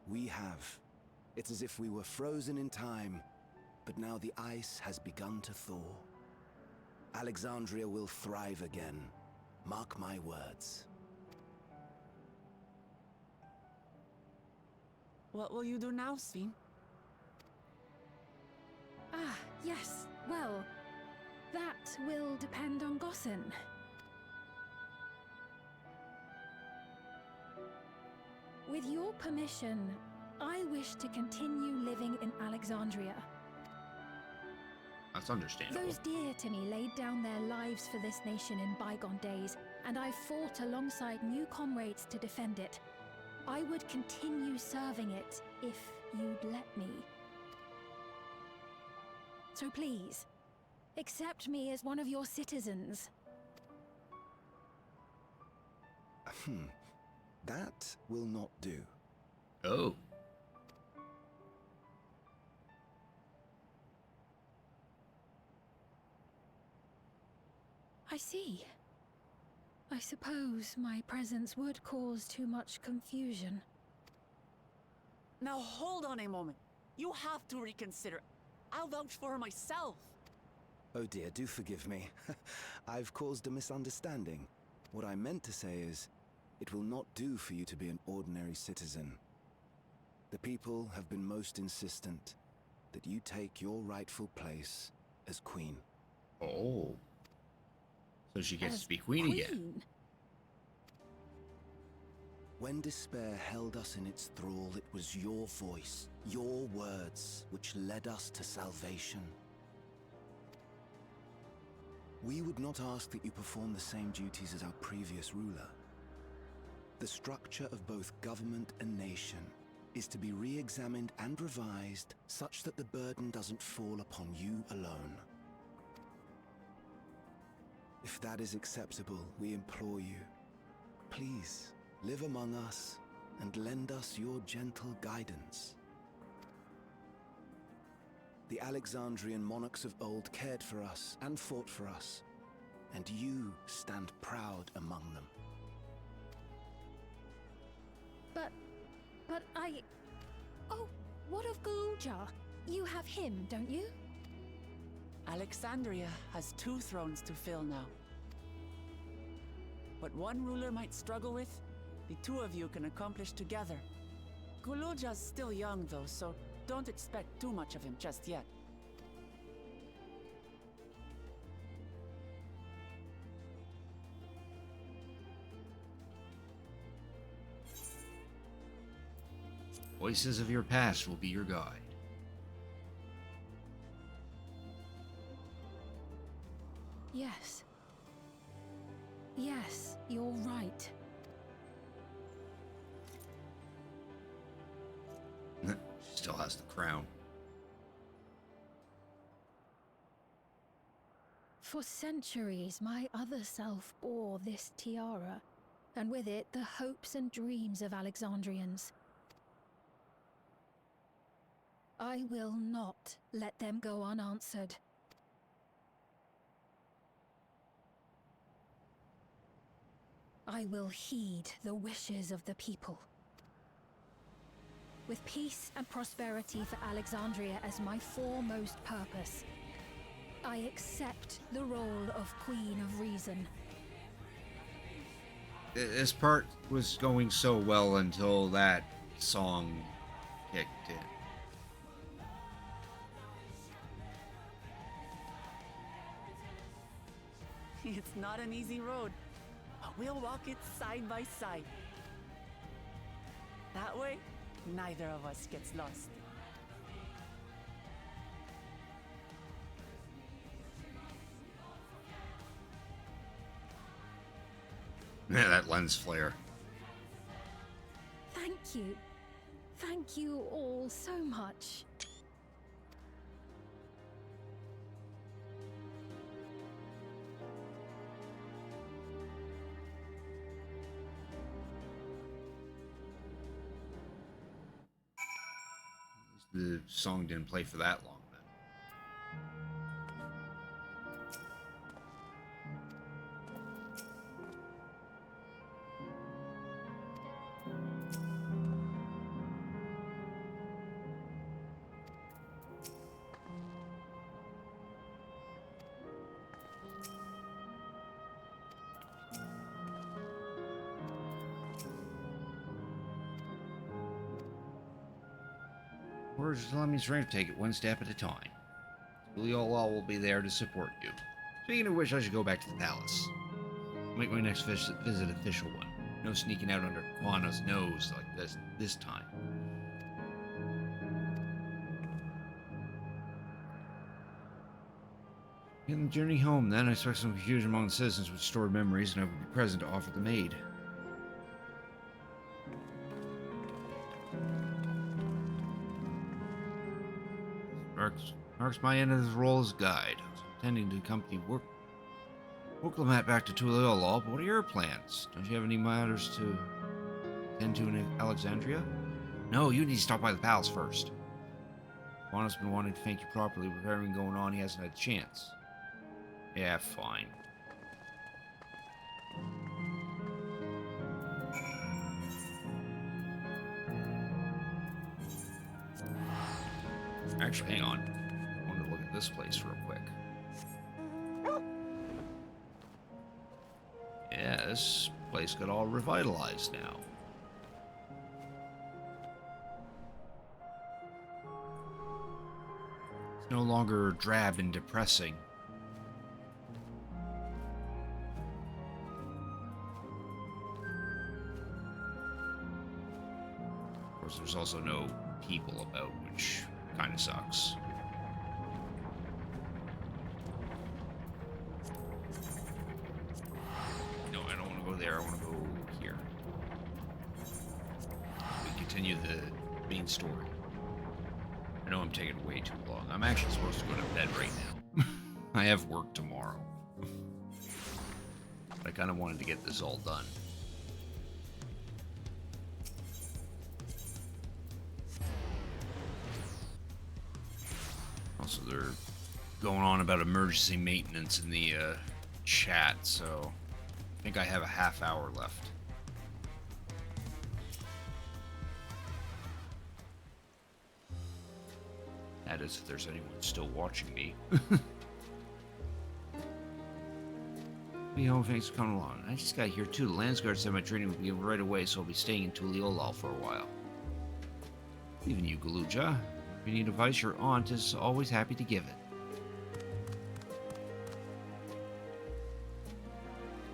We have. It's as if we were frozen in time, but now the ice has begun to thaw. Alexandria will thrive again. Mark my words. What will you do now, Sven? Ah, yes. Well, that will depend on Gossen. With your permission, I wish to continue living in Alexandria. That's understandable. Those dear to me laid down their lives for this nation in bygone days, and I fought alongside new comrades to defend it. I would continue serving it if you'd let me. So please, accept me as one of your citizens. That will not do. Oh. I see. I suppose my presence would cause too much confusion. Now hold on a moment. You have to reconsider. I'll vouch for her myself. Oh dear, do forgive me. I've caused a misunderstanding. What I meant to say is, it will not do for you to be an ordinary citizen. The people have been most insistent. that you take your rightful place as queen. Oh. So she gets As to be queen again. When despair held us in its thrall, it was your voice, your words, which led us to salvation. We would not ask that you perform the same duties as our previous ruler. The structure of both government and nation is to be re-examined and revised such that the burden doesn't fall upon you alone. If that is acceptable, we implore you, please live among us and lend us your gentle guidance. The Alexandrian monarchs of old cared for us and fought for us, and you stand proud among them. But I... Oh, what of Galuja? You have him, don't you? Alexandria has 2 thrones to fill now. What one ruler might struggle with, the 2 of you can accomplish together. Galuja's still young though, so don't expect too much of him just yet. Voices of your past will be your guide. Yes. Yes, you're right. She still has the crown. For centuries, my other self bore this tiara, and with it the hopes and dreams of Alexandrians. I will not let them go unanswered. I will heed the wishes of the people. With peace and prosperity for Alexandria as my foremost purpose, I accept the role of Queen of Reason. This part was going so well until that song kicked in. It's not an easy road, but we'll walk it side by side. That way, neither of us gets lost. Yeah, that lens flare. Thank you. Thank you all so much. The song didn't play for that long then. Or just let me strength take it one step at a time. Uliola will be there to support you. Speaking of which, I should go back to the palace. Make my next visit official one. No sneaking out under Quana's nose like this time. In the journey home, then, I expect some confusion among the citizens with stored memories, and I will be present to offer them aid. Marks my end of his role as guide. I was intending to accompany Worklemat back to Tuliyola, but what are your plans? Don't you have any matters to attend to in Alexandria? No, you need to stop by the palace first. Juana's been wanting to thank you properly. With everything going on, he hasn't had a chance. Yeah, fine. Actually, hang on. I want to look at this place real quick. Yeah, this place got all revitalized now. It's no longer drab and depressing. Of course, there's also no people about, which kind of sucks. No, I don't want to go there. I want to go here. We continue the main story. I know I'm taking way too long. I'm actually supposed to go to bed right now. I have work tomorrow. But I kind of wanted to get this all done. Also, they're going on about emergency maintenance in the chat, so I think I have a half hour left. That is, if there's anyone still watching me. Be home, thanks for coming along. I just got here too. The Landsguard said my training would be over right away, so I'll be staying in Tuliolal for a while. Even you, Galuja. If you need advice, your aunt is always happy to give it.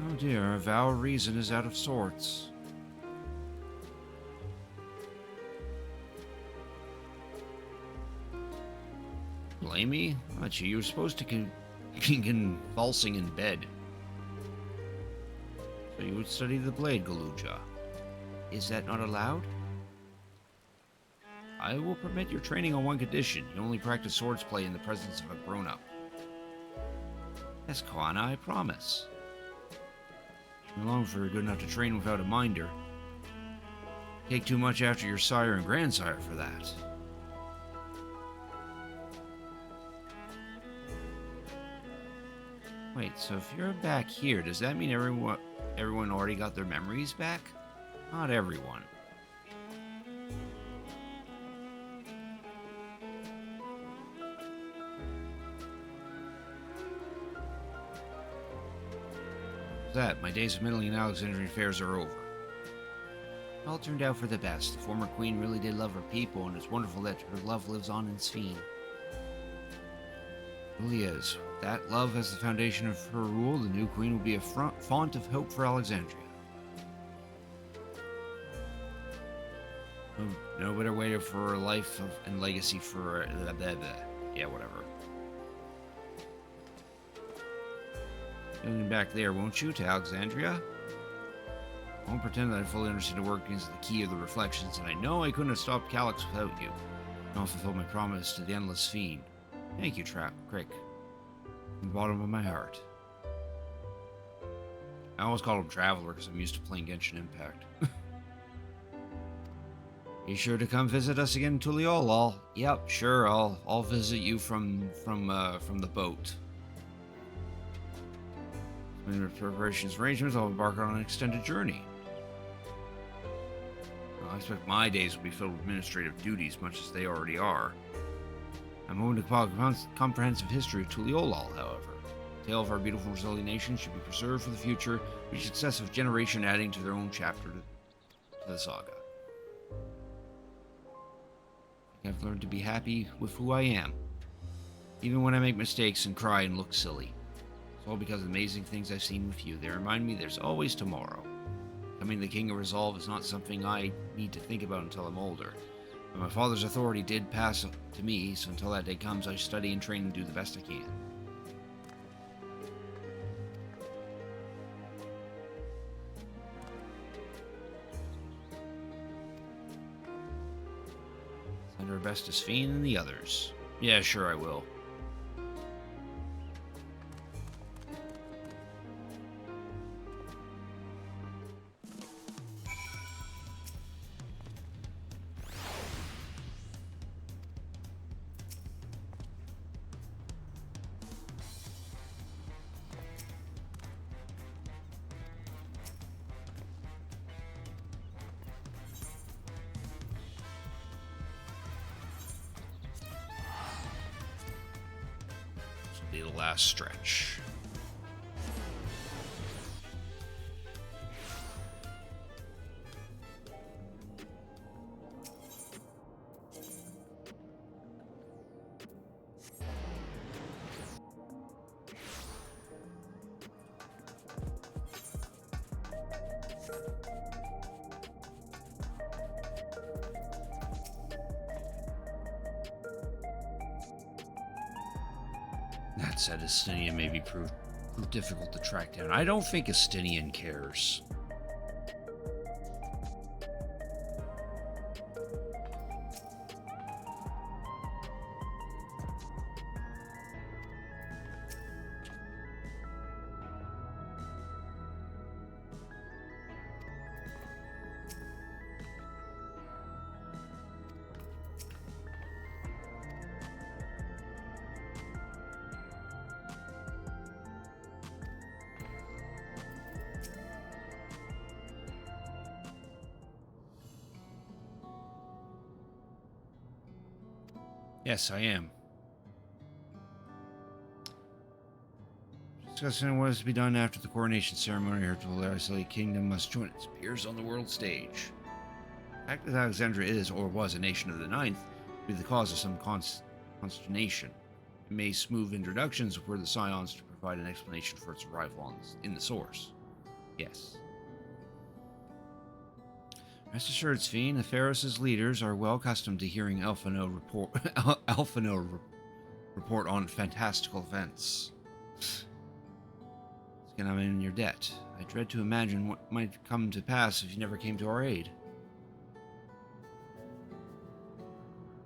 Oh dear, our vow of reason is out of sorts. Blame me? What, you were supposed to be convulsing in bed. So you would study the blade, Galuja. Is that not allowed? I will permit your training on one condition. You only practice swordsplay in the presence of a grown-up. Yes, Koana, I promise. No longer for good enough to train without a minder. Take too much after your sire and grandsire for that. Wait, so if you're back here, does that mean everyone already got their memories back? Not everyone. That, my days of meddling in Alexandrian affairs are over. It all turned out for the best. The former queen really did love her people, and it's wonderful that her love lives on in Sphene. It really is. That love as the foundation of her rule, the new queen will be a font of hope for Alexandria. No better way for a life and legacy for... yeah, whatever. Going back there, won't you, to Alexandria? I won't pretend that I fully understand the workings of the key of the reflections, and I know I couldn't have stopped Calyx without you. I'll fulfill my promise to the endless fiend. Thank you, Crick. From the bottom of my heart. I always call him Traveler because I'm used to playing Genshin Impact. Be sure to come visit us again in Tuliolal. Yep, sure, I'll visit you from the boat. When the preparations arrangements, I'll embark on an extended journey. I expect my days will be filled with administrative duties, much as they already are. I'm hoping to compile a comprehensive history of Tuliolal, however. The tale of our beautiful resilient nation should be preserved for the future, with each successive generation adding to their own chapter to the saga. I've learned to be happy with who I am, even when I make mistakes and cry and look silly. It's all because of the amazing things I've seen with you. They remind me there's always tomorrow. Becoming the King of Resolve is not something I need to think about until I'm older. But my father's authority did pass to me, so until that day comes, I study and train and do the best I can. Send our best to Sphene and the others. Yeah, sure I will. The last stretch. That said, Estinian may be proved difficult to track down. I don't think Estinian cares. Yes, I am. Discussing what is to be done after the coronation ceremony, her isolated kingdom must join its peers on the world stage. The fact that Alexandria is, or was, a nation of the Ninth would be the cause of some consternation. It may smooth introductions were the Scions to provide an explanation for its arrival in the source. Yes. Rest assured, Sphene, the Pharos' leaders are well accustomed to hearing Alphino report on fantastical events. Again, I'm in your debt. I dread to imagine what might come to pass if you never came to our aid.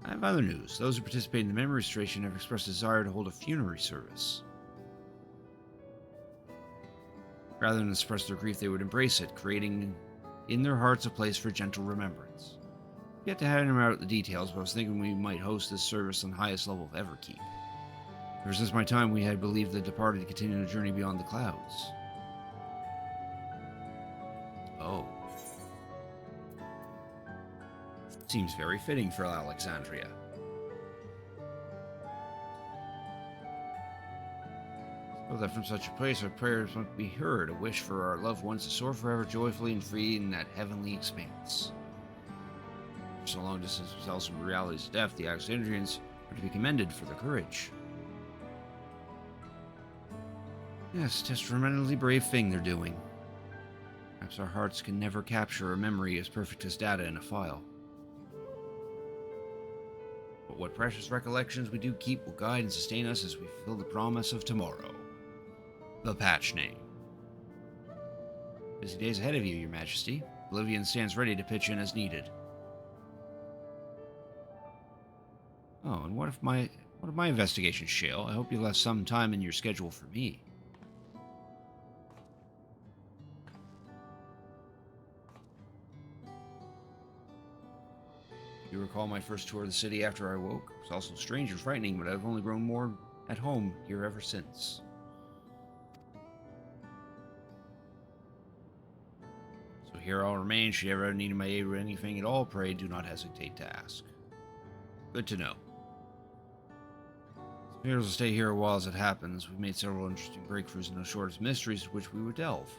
I have other news. Those who participate in the memory restoration have expressed a desire to hold a funerary service. Rather than express their grief, they would embrace it, creating in their hearts a place for gentle remembrance. Yet to hammer out the details, but I was thinking we might host this service on the highest level of Everkeep. Ever since my time, we had believed the departed to continue a journey beyond the clouds. Oh. Seems very fitting for Alexandria. So that from such a place our prayers might be heard, a wish for our loved ones to soar forever joyfully and free in that heavenly expanse. For so long distance themselves from the realities of death, the Alexandrians are to be commended for their courage. Yes, it's a tremendously brave thing they're doing. Perhaps our hearts can never capture a memory as perfect as data in a file. But what precious recollections we do keep will guide and sustain us as we fulfill the promise of tomorrow. The patch name. Busy days ahead of you, Your Majesty. Oblivion stands ready to pitch in as needed. Oh, and what if my investigation, Shale? I hope you left some time in your schedule for me. You recall my first tour of the city after I woke? It was also strange and frightening, but I've only grown more at home here ever since. So here I'll remain. Should you ever need my aid with anything at all, pray do not hesitate to ask. Good to know. Spheres will stay here a while as it happens. We've made several interesting breakthroughs in no shortage of mysteries into which we would delve.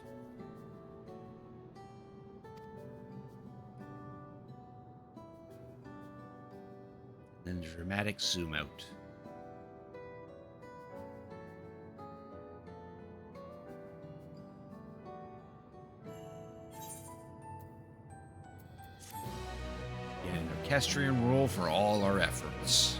Then a dramatic zoom out. And an orchestrion roll for all our efforts.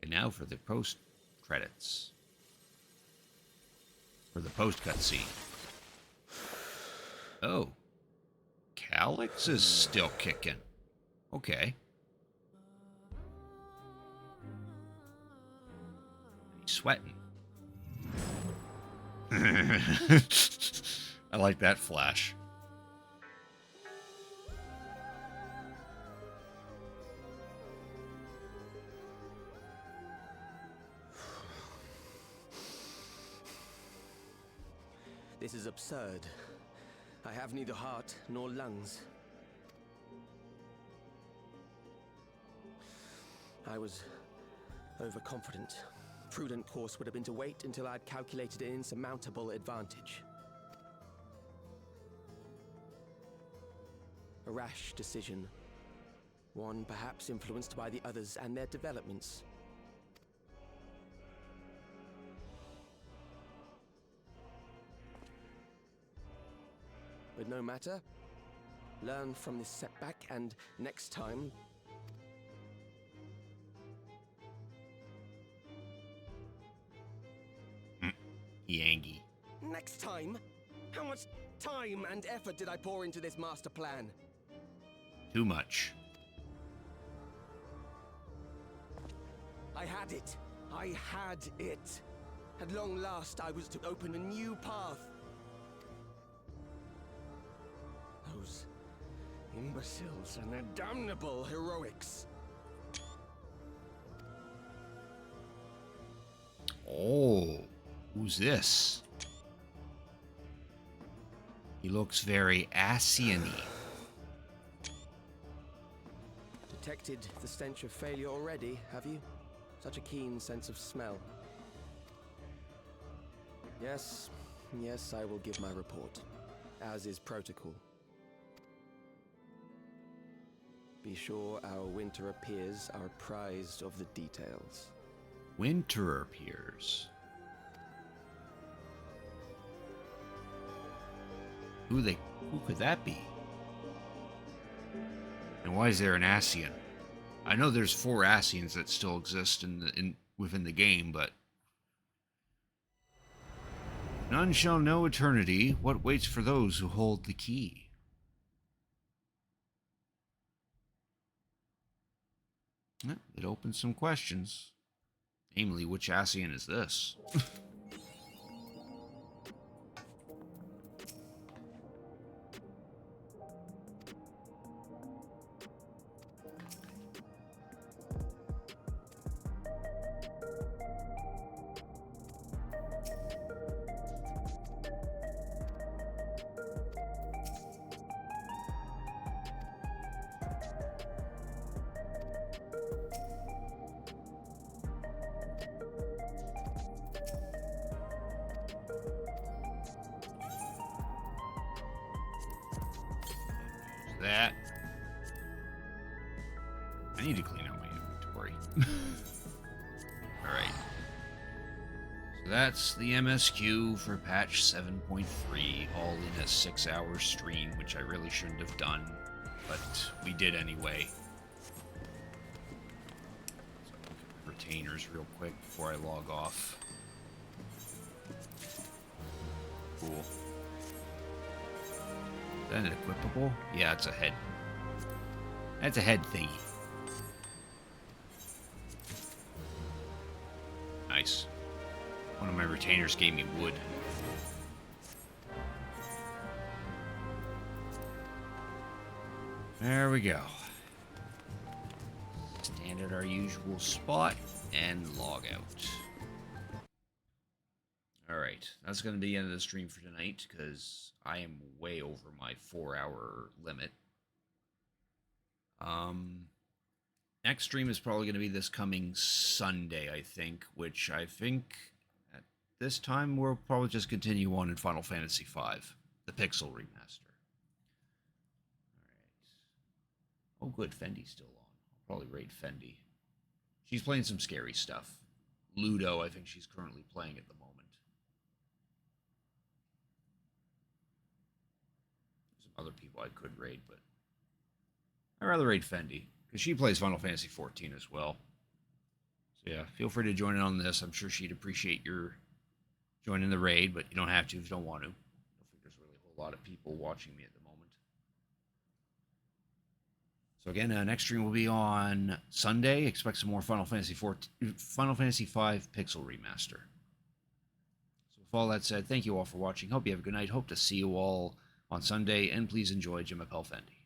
And now for the post credits. For the post cutscene. Oh. Calyx is still kicking. Okay. He's sweating. I like that flash. This is absurd. I have neither heart nor lungs. I was overconfident. Prudent course would have been to wait until I'd calculated an insurmountable advantage. A rash decision. One perhaps influenced by the others and their developments. But no matter. Learn from this setback, and next time... Yangi. Next time? How much time and effort did I pour into this master plan? Too much. I had it. I had it. At long last, I was to open a new path. Those imbeciles and their damnable heroics. Oh, who's this? He looks very Asian-y. Detected the stench of failure already, have you? Such a keen sense of smell. Yes, I will give my report, as is protocol. Be sure our winter peers are apprised of the details. Winter peers. Who could that be? And why is there an Asian? I know there's 4 Asians that still exist within the game, but none shall know eternity what waits for those who hold the key. It opens some questions. Namely, which Asian is this? That. I need to clean out my inventory. Alright. So that's the MSQ for patch 7.3, all in a 6-hour stream, which I really shouldn't have done, but we did anyway. So I'll look at retainers real quick before I log off. Cool. Is that an equipable? Yeah, it's a head. That's a head thingy. Nice. One of my retainers gave me wood. There we go. Stand at our usual spot and log out. Alright, that's going to be the end of the stream for tonight, because I am way over my 4-hour limit. Next stream is probably going to be this coming Sunday, I think, which I think at this time we'll probably just continue on in Final Fantasy V, the Pixel Remaster. Alright. Oh good, Fendi's still on. I'll probably raid Fendi. She's playing some scary stuff. Ludo, I think she's currently playing at the moment. Some other people I could raid, but I'd rather raid Fendi, because she plays Final Fantasy XIV as well. So yeah, feel free to join in on this. I'm sure she'd appreciate your joining the raid, but you don't have to if you don't want to. I don't think there's really a whole lot of people watching me at the moment. So again, next stream will be on Sunday. Expect some more Final Fantasy V Pixel Remaster. So with all that said, thank you all for watching. Hope you have a good night. Hope to see you all on Sunday, and please enjoy Jim Appel Fendi.